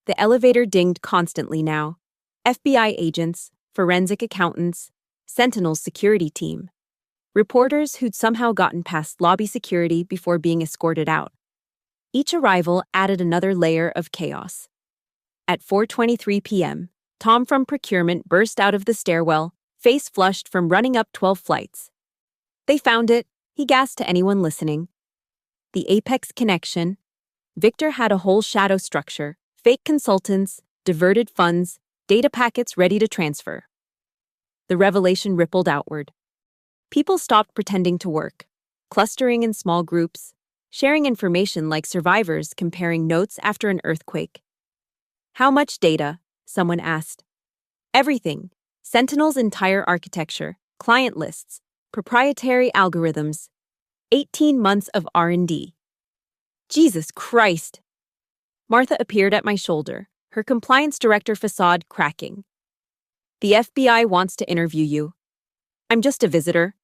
The elevator dinged constantly now. FBI agents, forensic accountants, Sentinel's security team. Reporters who'd somehow gotten past lobby security before being escorted out. Each arrival added another layer of chaos. At 4:23 p.m., Tom from procurement burst out of the stairwell, face flushed from running up 12 flights. They found it, he gasped to anyone listening. The Apex connection. Victor had a whole shadow structure, fake consultants, diverted funds, data packets ready to transfer. The revelation rippled outward. People stopped pretending to work, clustering in small groups, sharing information like survivors comparing notes after an earthquake. How much data? Someone asked. Everything. Sentinel's entire architecture, client lists, proprietary algorithms, 18 months of R&D. Jesus Christ! Martha appeared at my shoulder, her compliance director facade cracking. The FBI wants to interview you. I'm just a visitor.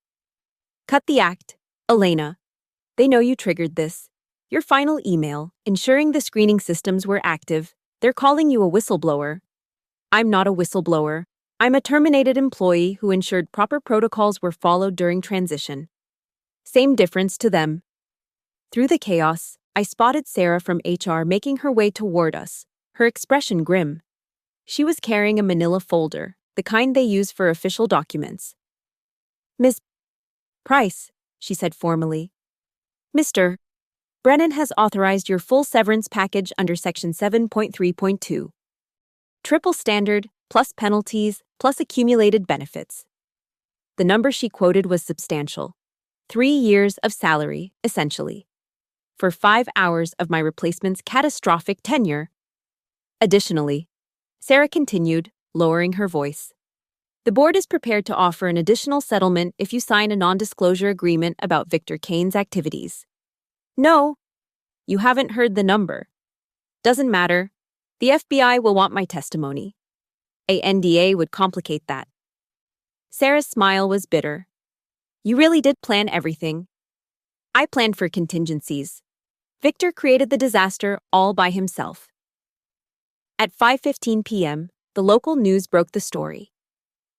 Cut the act, Elena. They know you triggered this. Your final email, ensuring the screening systems were active, they're calling you a whistleblower. I'm not a whistleblower. I'm a terminated employee who ensured proper protocols were followed during transition. Same difference to them. Through the chaos, I spotted Sarah from HR making her way toward us, her expression grim. She was carrying a manila folder, the kind they use for official documents. Ms. Price, she said formally. Mr. Brennan has authorized your full severance package under Section 7.3.2. Triple standard, plus penalties, plus accumulated benefits. The number she quoted was substantial. 3 years of salary, essentially. For 5 hours of my replacement's catastrophic tenure. Additionally, Sarah continued, lowering her voice. The board is prepared to offer an additional settlement if you sign a non-disclosure agreement about Victor Kane's activities. No, you haven't heard the number. Doesn't matter. The FBI will want my testimony. A NDA would complicate that. Sarah's smile was bitter. You really did plan everything. I planned for contingencies. Victor created the disaster all by himself. At 5:15 p.m., the local news broke the story.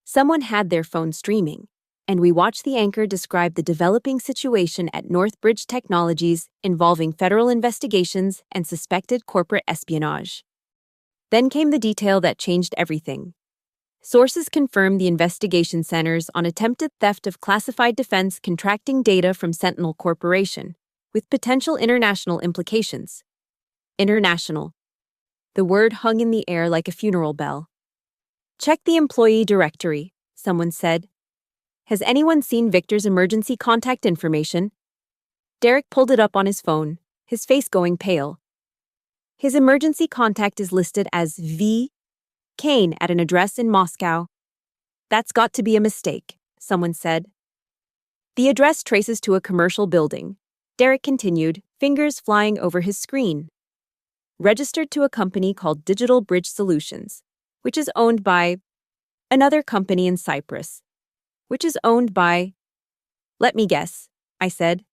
Someone had their phone streaming, and we watched the anchor describe the developing situation at Northbridge Technologies involving federal investigations and suspected corporate espionage. Then came the detail that changed everything. Sources confirmed the investigation centers on attempted theft of classified defense contracting data from Sentinel Corporation, with potential international implications. International. The word hung in the air like a funeral bell. Check the employee directory, someone said. Has anyone seen Victor's emergency contact information? Derek pulled it up on his phone, his face going pale. His emergency contact is listed as V. Kane at an address in Moscow. That's got to be a mistake, someone said. The address traces to a commercial building, Derek continued, fingers flying over his screen. Registered to a company called Digital Bridge Solutions, which is owned by another company in Cyprus, which is owned by, let me guess, I said.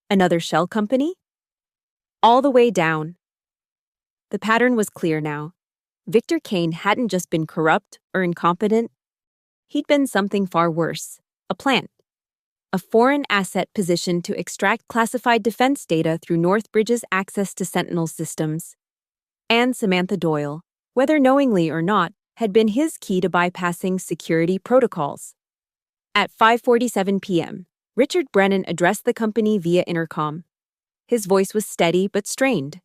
Another shell company? All the way down. The pattern was clear now. Victor Kane hadn't just been corrupt or incompetent. He'd been something far worse, a plant. A foreign asset positioned to extract classified defense data through Northbridge's access to Sentinel systems. And Samantha Doyle, whether knowingly or not, had been his key to bypassing security protocols. At 5:47 p.m., Richard Brennan addressed the company via intercom. His voice was steady but strained.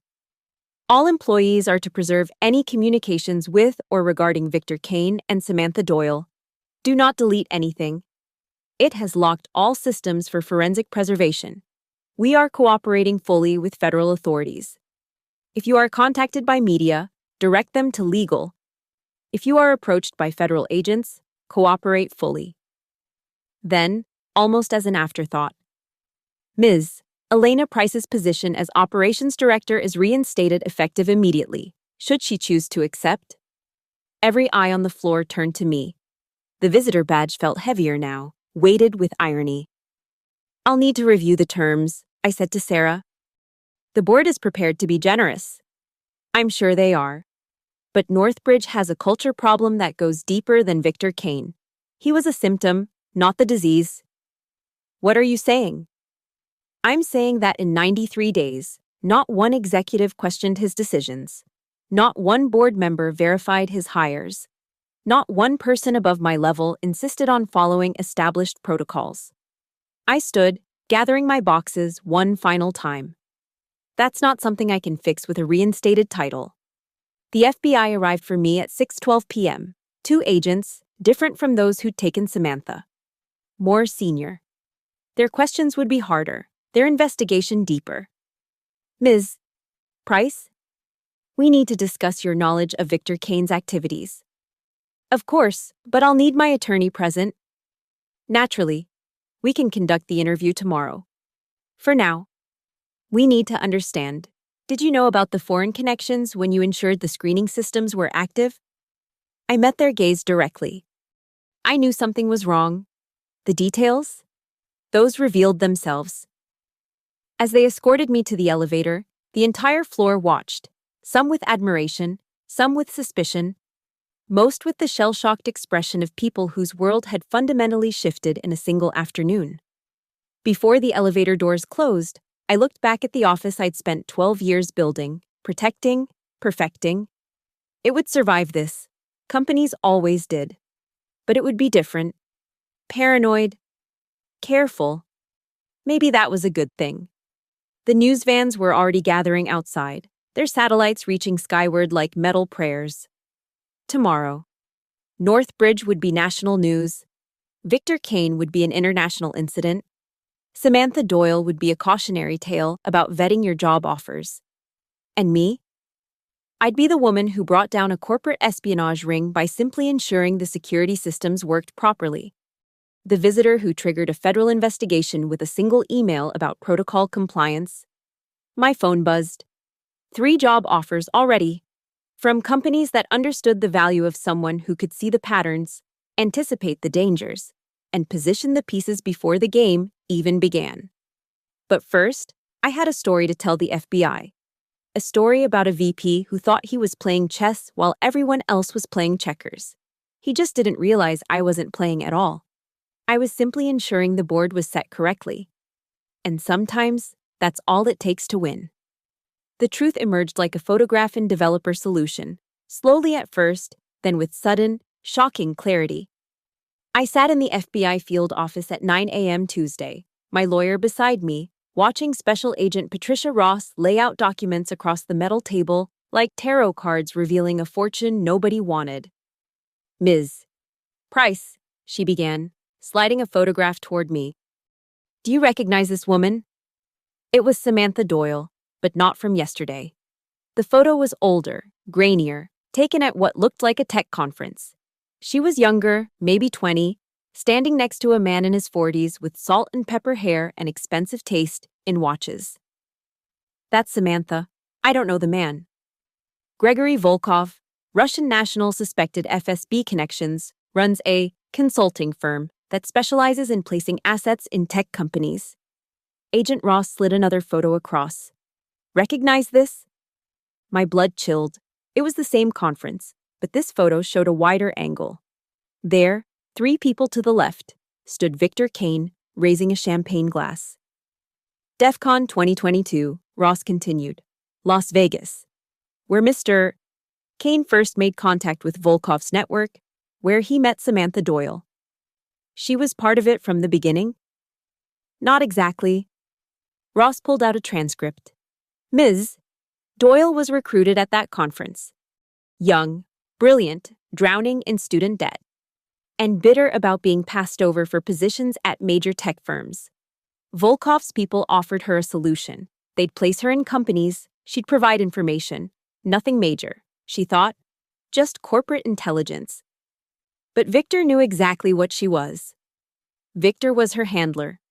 All employees are to preserve any communications with or regarding Victor Kane and Samantha Doyle. Do not delete anything. It has locked all systems for forensic preservation. We are cooperating fully with federal authorities. If you are contacted by media, direct them to legal. If you are approached by federal agents, cooperate fully. Then, almost as an afterthought, Ms. Elena Price's position as operations director is reinstated effective immediately, should she choose to accept. Every eye on the floor turned to me. The visitor badge felt heavier now, weighted with irony. I'll need to review the terms, I said to Sarah. The board is prepared to be generous. I'm sure they are. But Northbridge has a culture problem that goes deeper than Victor Kane. He was a symptom, not the disease. What are you saying? I'm saying that in 93 days, not one executive questioned his decisions. Not one board member verified his hires. Not one person above my level insisted on following established protocols. I stood, gathering my boxes one final time. That's not something I can fix with a reinstated title. The FBI arrived for me at 6:12 p.m., 2 agents, different from those who'd taken Samantha. More senior. Their questions would be harder, their investigation deeper. Ms. Price? We need to discuss your knowledge of Victor Kane's activities. Of course, but I'll need my attorney present. Naturally. We can conduct the interview tomorrow. For now, we need to understand. Did you know about the foreign connections when you ensured the screening systems were active? I met their gaze directly. I knew something was wrong. The details? Those revealed themselves. As they escorted me to the elevator, the entire floor watched, some with admiration, some with suspicion, most with the shell-shocked expression of people whose world had fundamentally shifted in a single afternoon. Before the elevator doors closed, I looked back at the office I'd spent 12 years building, protecting, perfecting. It would survive this. Companies always did. But it would be different. Paranoid. Careful. Maybe that was a good thing. The news vans were already gathering outside, their satellites reaching skyward like metal prayers. Tomorrow, Northbridge would be national news. Victor Kane would be an international incident. Samantha Doyle would be a cautionary tale about vetting your job offers. And me? I'd be the woman who brought down a corporate espionage ring by simply ensuring the security systems worked properly. The visitor who triggered a federal investigation with a single email about protocol compliance. My phone buzzed. 3 job offers already. From companies that understood the value of someone who could see the patterns, anticipate the dangers, and position the pieces before the game even began. But first, I had a story to tell the FBI. A story about a VP who thought he was playing chess while everyone else was playing checkers. He just didn't realize I wasn't playing at all. I was simply ensuring the board was set correctly. And sometimes, that's all it takes to win. The truth emerged like a photograph in developer solution, slowly at first, then with sudden, shocking clarity. I sat in the FBI field office at 9 a.m. Tuesday, my lawyer beside me, watching Special Agent Patricia Ross lay out documents across the metal table like tarot cards revealing a fortune nobody wanted. "Ms. Price," she began, sliding a photograph toward me. "Do you recognize this woman?" It was Samantha Doyle, but not from yesterday. The photo was older, grainier, taken at what looked like a tech conference. She was younger, maybe 20, standing next to a man in his 40s with salt and pepper hair and expensive taste in watches. "That's Samantha. I don't know the man." Gregory Volkov, Russian national suspected FSB connections, runs a consulting firm that specializes in placing assets in tech companies. Agent Ross slid another photo across. "Recognize this?" My blood chilled. It was the same conference, but this photo showed a wider angle. There, 3 people to the left, stood Victor Kane, raising a champagne glass. "DEFCON 2022, Ross continued. "Las Vegas, where Mr. Kane first made contact with Volkov's network, where he met Samantha Doyle. She was part of it from the beginning?" "Not exactly." Ross pulled out a transcript. "Ms. Doyle was recruited at that conference. Young, brilliant, drowning in student debt, and bitter about being passed over for positions at major tech firms. Volkov's people offered her a solution. They'd place her in companies, she'd provide information. Nothing major, she thought. Just corporate intelligence. But Victor knew exactly what she was. Victor was her handler.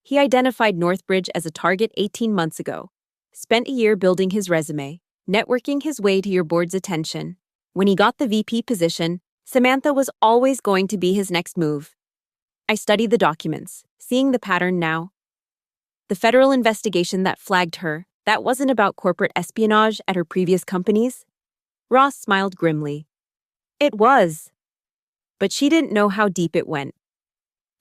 He identified Northbridge as a target 18 months ago, spent a year building his resume, networking his way to your board's attention. When he got the VP position, Samantha was always going to be his next move. I studied the documents, seeing the pattern now. The federal investigation that flagged her, that wasn't about corporate espionage at her previous companies. Ross smiled grimly. It was. But she didn't know how deep it went.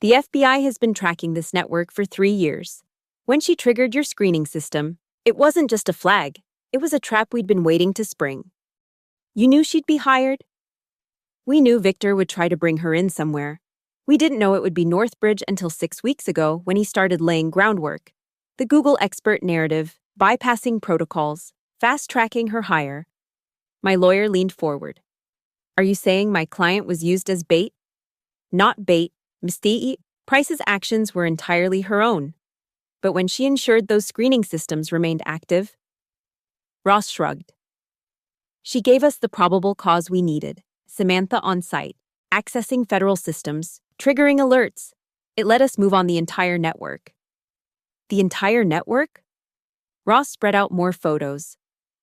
The FBI has been tracking this network for 3 years. When she triggered your screening system, it wasn't just a flag. It was a trap we'd been waiting to spring. You knew she'd be hired? We knew Victor would try to bring her in somewhere. We didn't know it would be Northbridge until 6 weeks ago when he started laying groundwork. The Google expert narrative, bypassing protocols, fast-tracking her hire. My lawyer leaned forward. Are you saying my client was used as bait? Not bait, Ms. Price's actions were entirely her own. But when she ensured those screening systems remained active, Ross shrugged. She gave us the probable cause we needed, Samantha on site, accessing federal systems, triggering alerts. It let us move on the entire network. The entire network? Ross spread out more photos.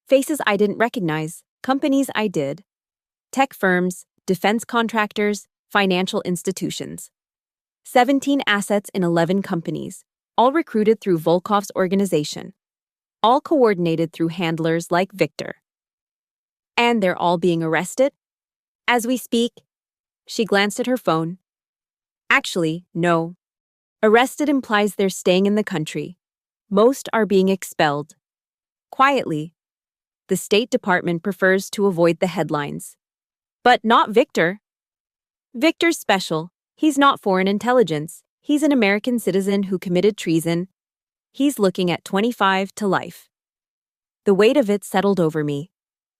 Faces I didn't recognize, companies I did. Tech firms, defense contractors, financial institutions. 17 assets in 11 companies, all recruited through Volkov's organization. All coordinated through handlers like Victor. And they're all being arrested? As we speak, she glanced at her phone. Actually, no. Arrested implies they're staying in the country. Most are being expelled. Quietly. The State Department prefers to avoid the headlines. But not Victor. Victor's special. He's not foreign intelligence. He's an American citizen who committed treason. He's looking at 25 to life. The weight of it settled over me.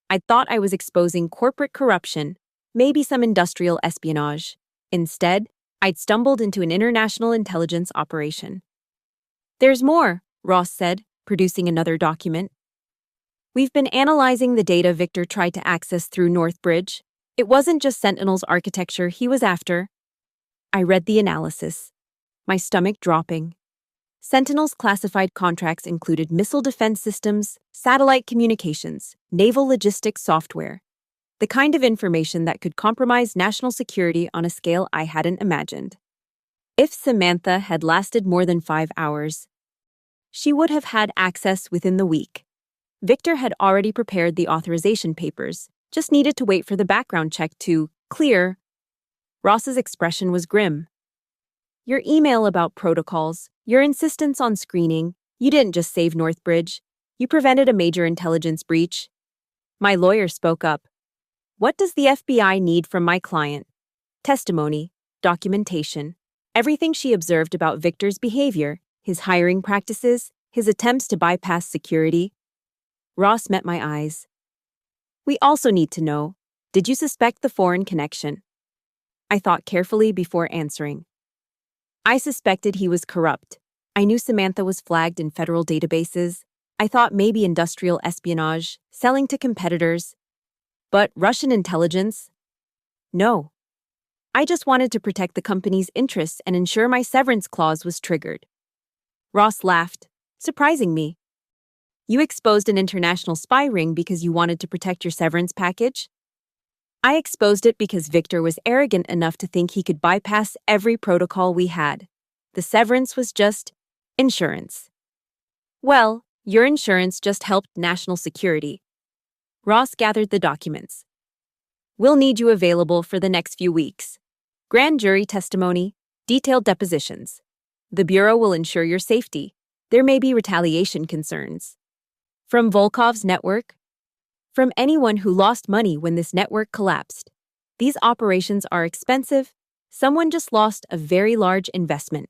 I thought I was exposing corporate corruption, maybe some industrial espionage. Instead, I'd stumbled into an international intelligence operation. There's more, Ross said, producing another document. We've been analyzing the data Victor tried to access through Northbridge. It wasn't just Sentinel's architecture he was after. I read the analysis, my stomach dropping. Sentinel's classified contracts included missile defense systems, satellite communications, naval logistics software, the kind of information that could compromise national security on a scale I hadn't imagined. If Samantha had lasted more than 5 hours, She would have had access within the week. Victor had already prepared the authorization papers, just needed to wait for the background check to clear. Ross's expression was grim. Your email about protocols, your insistence on screening, you didn't just save Northbridge, you prevented a major intelligence breach. My lawyer spoke up. What does the FBI need from my client? Testimony, documentation, everything she observed about Victor's behavior, his hiring practices, his attempts to bypass security. Ross met my eyes. We also need to know, did you suspect the foreign connection? I thought carefully before answering. I suspected he was corrupt. I knew Samantha was flagged in federal databases. I thought maybe industrial espionage, selling to competitors. But Russian intelligence? No. I just wanted to protect the company's interests and ensure my severance clause was triggered. Ross laughed, surprising me. You exposed an international spy ring because you wanted to protect your severance package? I exposed it because Victor was arrogant enough to think he could bypass every protocol we had. The severance was just insurance. Well, your insurance just helped national security. Ross gathered the documents. We'll need you available for the next few weeks. Grand jury testimony, detailed depositions. The Bureau will ensure your safety. There may be retaliation concerns. From Volkov's network? From anyone who lost money when this network collapsed. These operations are expensive. Someone just lost a very large investment.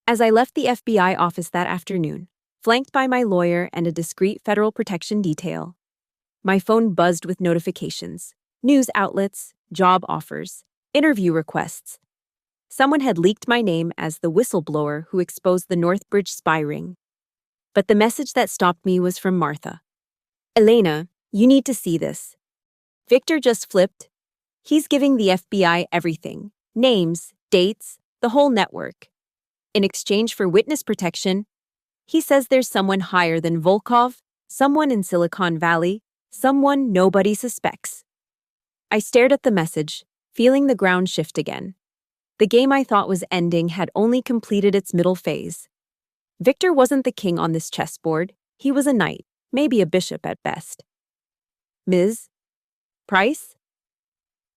As I left the FBI office that afternoon, flanked by my lawyer and a discreet federal protection detail, my phone buzzed with notifications, news outlets, job offers, interview requests. Someone had leaked my name as the whistleblower who exposed the Northbridge spy ring. But the message that stopped me was from Martha. Elena, you need to see this. Victor just flipped. He's giving the FBI everything. Names, dates, the whole network. In exchange for witness protection, he says there's someone higher than Volkov, someone in Silicon Valley, someone nobody suspects. I stared at the message, feeling the ground shift again. The game I thought was ending had only completed its middle phase. Victor wasn't the king on this chessboard. He was a knight, maybe a bishop at best. Ms. Price?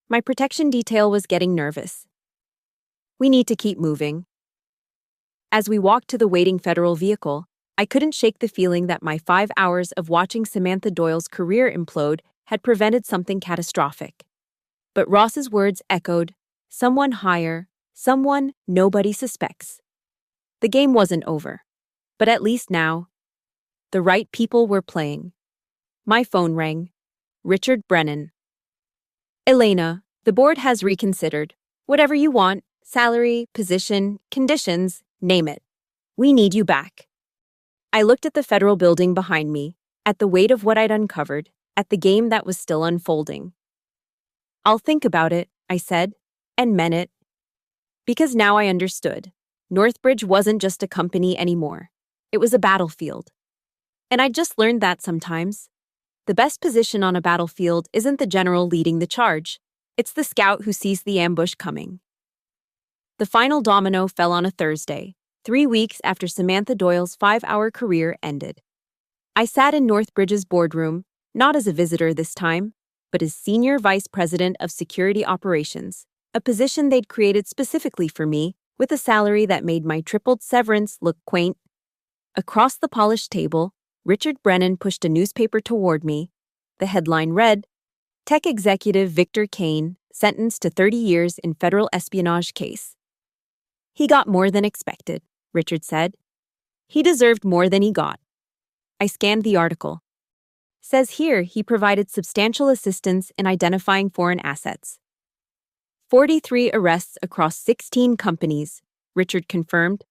My protection detail was getting nervous. We need to keep moving. As we walked to the waiting federal vehicle, I couldn't shake the feeling that my 5 hours of watching Samantha Doyle's career implode had prevented something catastrophic. But Ross's words echoed, someone higher, someone nobody suspects. The game wasn't over. But at least now, the right people were playing. My phone rang. Richard Brennan. Elena, the board has reconsidered. Whatever you want, salary, position, conditions, name it. We need you back. I looked at the federal building behind me, at the weight of what I'd uncovered, at the game that was still unfolding. I'll think about it, I said, and meant it. Because now I understood. Northbridge wasn't just a company anymore. It was a battlefield. And I just learned that sometimes. The best position on a battlefield isn't the general leading the charge. It's the scout who sees the ambush coming. The final domino fell on a Thursday, 3 weeks after Samantha Doyle's 5-hour career ended. I sat in Northbridge's boardroom, not as a visitor this time, but as Senior Vice President of Security Operations, a position they'd created specifically for me, with a salary that made my tripled severance look quaint. Across the polished table, Richard Brennan pushed a newspaper toward me. The headline read, Tech Executive Victor Kane, sentenced to 30 years in federal espionage case. He got more than expected, Richard said. He deserved more than he got. I scanned the article. Says here he provided substantial assistance in identifying foreign assets. 43 arrests across 16 companies, Richard confirmed.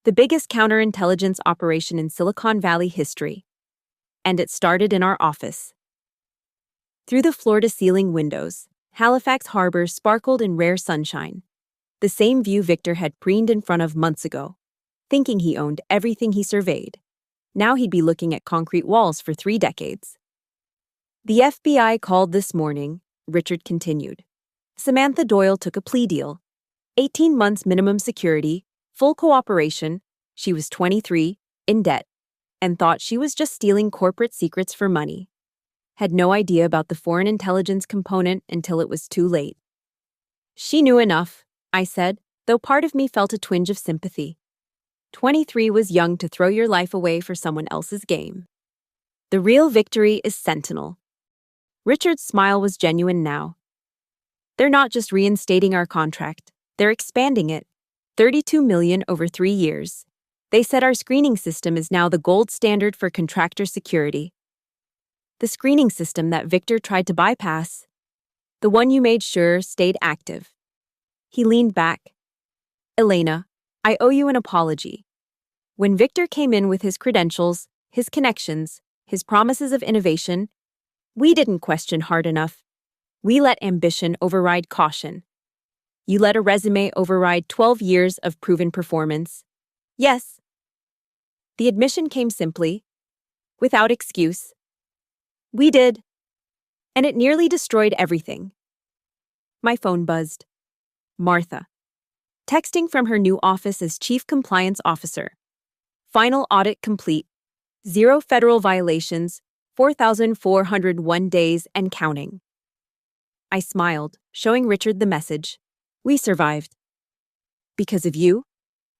The biggest counterintelligence operation in Silicon Valley history. And it started in our office. Through the floor-to-ceiling windows, Halifax Harbor sparkled in rare sunshine. The same view Victor had preened in front of months ago, thinking he owned everything he surveyed. Now he'd be looking at concrete walls for 3 decades. The FBI called this morning, Richard continued. Samantha Doyle took a plea deal. 18 months minimum security, full cooperation. She was 23, in debt, and thought she was just stealing corporate secrets for money. Had no idea about the foreign intelligence component until it was too late. She knew enough, I said, though part of me felt a twinge of sympathy. 23 was young to throw your life away for someone else's game. The real victory is Sentinel. Richard's smile was genuine now. They're not just reinstating our contract, they're expanding it. 32 million over 3 years. They said our screening system is now the gold standard for contractor security. The screening system that Victor tried to bypass. The one you made sure stayed active. He leaned back. Elena, I owe you an apology. When Victor came in with his credentials, his connections, his promises of innovation, we didn't question hard enough. We let ambition override caution. You let a resume override 12 years of proven performance. Yes. The admission came simply, without excuse. We did. And it nearly destroyed everything. My phone buzzed. Martha. Texting from her new office as Chief Compliance Officer. Final audit complete. 0 federal violations, 4,401 days and counting. I smiled, showing Richard the message. We survived. Because of you?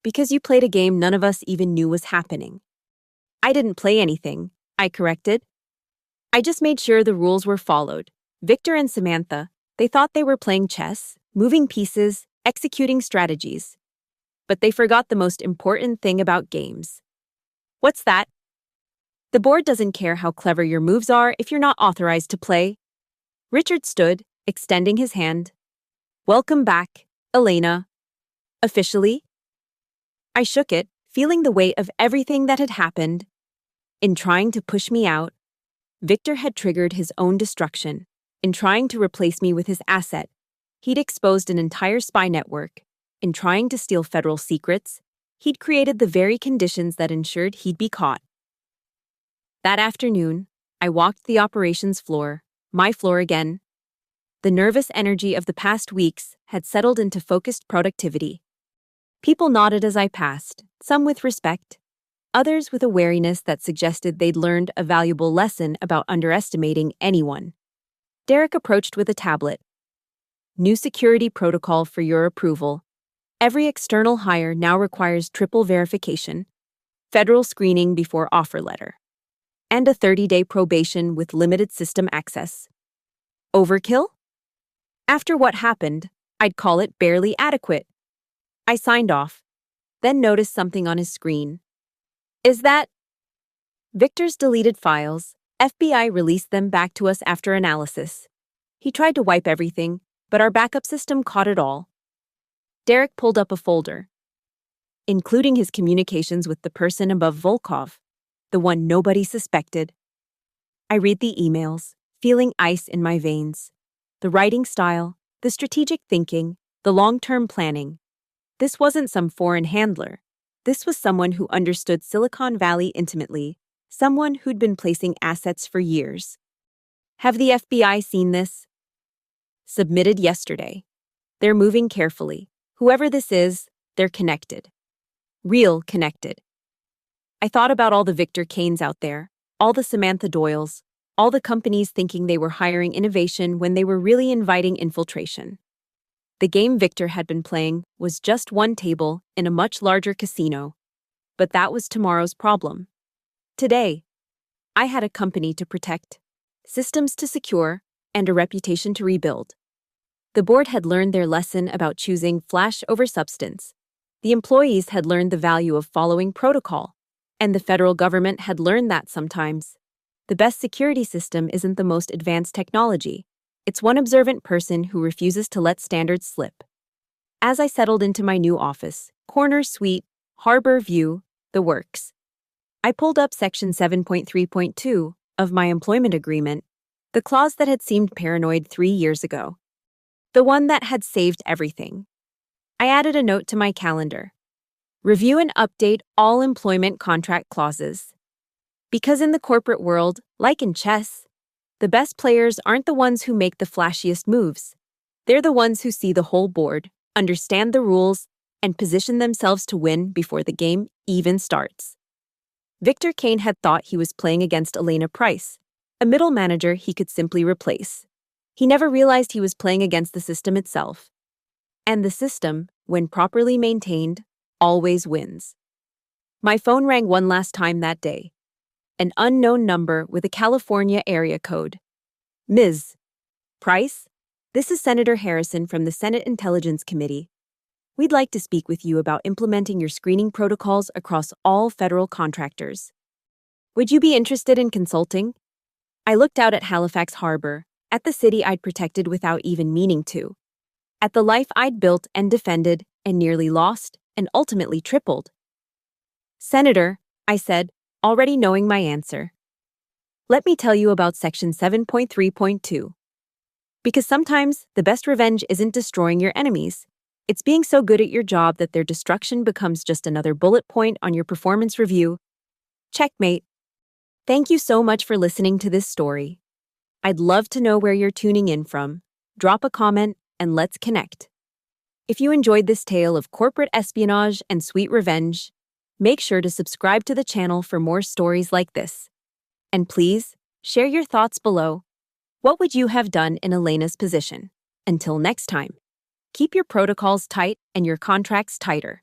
Because you played a game none of us even knew was happening. I didn't play anything, I corrected. I just made sure the rules were followed. Victor and Samantha, they thought they were playing chess, moving pieces, executing strategies. But they forgot the most important thing about games. What's that? The board doesn't care how clever your moves are if you're not authorized to play. Richard stood, extending his hand. Welcome back, Elena. Officially? I shook it, feeling the weight of everything that had happened. In trying to push me out, Victor had triggered his own destruction. In trying to replace me with his asset, he'd exposed an entire spy network. In trying to steal federal secrets, he'd created the very conditions that ensured he'd be caught. That afternoon, I walked the operations floor, my floor again. The nervous energy of the past weeks had settled into focused productivity. People nodded as I passed, some with respect, others with a wariness that suggested they'd learned a valuable lesson about underestimating anyone. Derek approached with a tablet. New security protocol for your approval. Every external hire now requires triple verification, federal screening before offer letter, and a 30-day probation with limited system access. Overkill? After what happened, I'd call it barely adequate. I signed off, then noticed something on his screen. Is that Victor's deleted files? FBI released them back to us after analysis. He tried to wipe everything, but our backup system caught it all. Derek pulled up a folder, including his communications with the person above Volkov, the one nobody suspected. I read the emails, feeling ice in my veins. The writing style, the strategic thinking, the long-term planning. This wasn't some foreign handler. This was someone who understood Silicon Valley intimately, someone who'd been placing assets for years. Have the FBI seen this? Submitted yesterday. They're moving carefully. Whoever this is, they're connected. Real connected. I thought about all the Victor Kanes out there, all the Samantha Doyles, all the companies thinking they were hiring innovation when they were really inviting infiltration. The game Victor had been playing was just one table in a much larger casino. But that was tomorrow's problem. Today, I had a company to protect, systems to secure, and a reputation to rebuild. The board had learned their lesson about choosing flash over substance. The employees had learned the value of following protocol, and the federal government had learned that sometimes. The best security system isn't the most advanced technology. It's one observant person who refuses to let standards slip. As I settled into my new office, corner suite, harbor view, the works, I pulled up Section 7.3.2 of my employment agreement, the clause that had seemed paranoid 3 years ago. The one that had saved everything. I added a note to my calendar. Review and update all employment contract clauses. Because in the corporate world, like in chess, the best players aren't the ones who make the flashiest moves. They're the ones who see the whole board, understand the rules, and position themselves to win before the game even starts. Victor Kane had thought he was playing against Elena Price, a middle manager he could simply replace. He never realized he was playing against the system itself. And the system, when properly maintained, always wins. My phone rang one last time that day. An unknown number with a California area code. Ms. Price, this is Senator Harrison from the Senate Intelligence Committee. We'd like to speak with you about implementing your screening protocols across all federal contractors. Would you be interested in consulting? I looked out at Halifax Harbor, at the city I'd protected without even meaning to, at the life I'd built and defended and nearly lost and ultimately tripled. Senator, I said, already knowing my answer. Let me tell you about Section 7.3.2. Because sometimes the best revenge isn't destroying your enemies. It's being so good at your job that their destruction becomes just another bullet point on your performance review. Checkmate. Thank you so much for listening to this story. I'd love to know where you're tuning in from. Drop a comment and let's connect. If you enjoyed this tale of corporate espionage and sweet revenge, make sure to subscribe to the channel for more stories like this. And please, share your thoughts below. What would you have done in Elena's position? Until next time. Keep your protocols tight and your contracts tighter.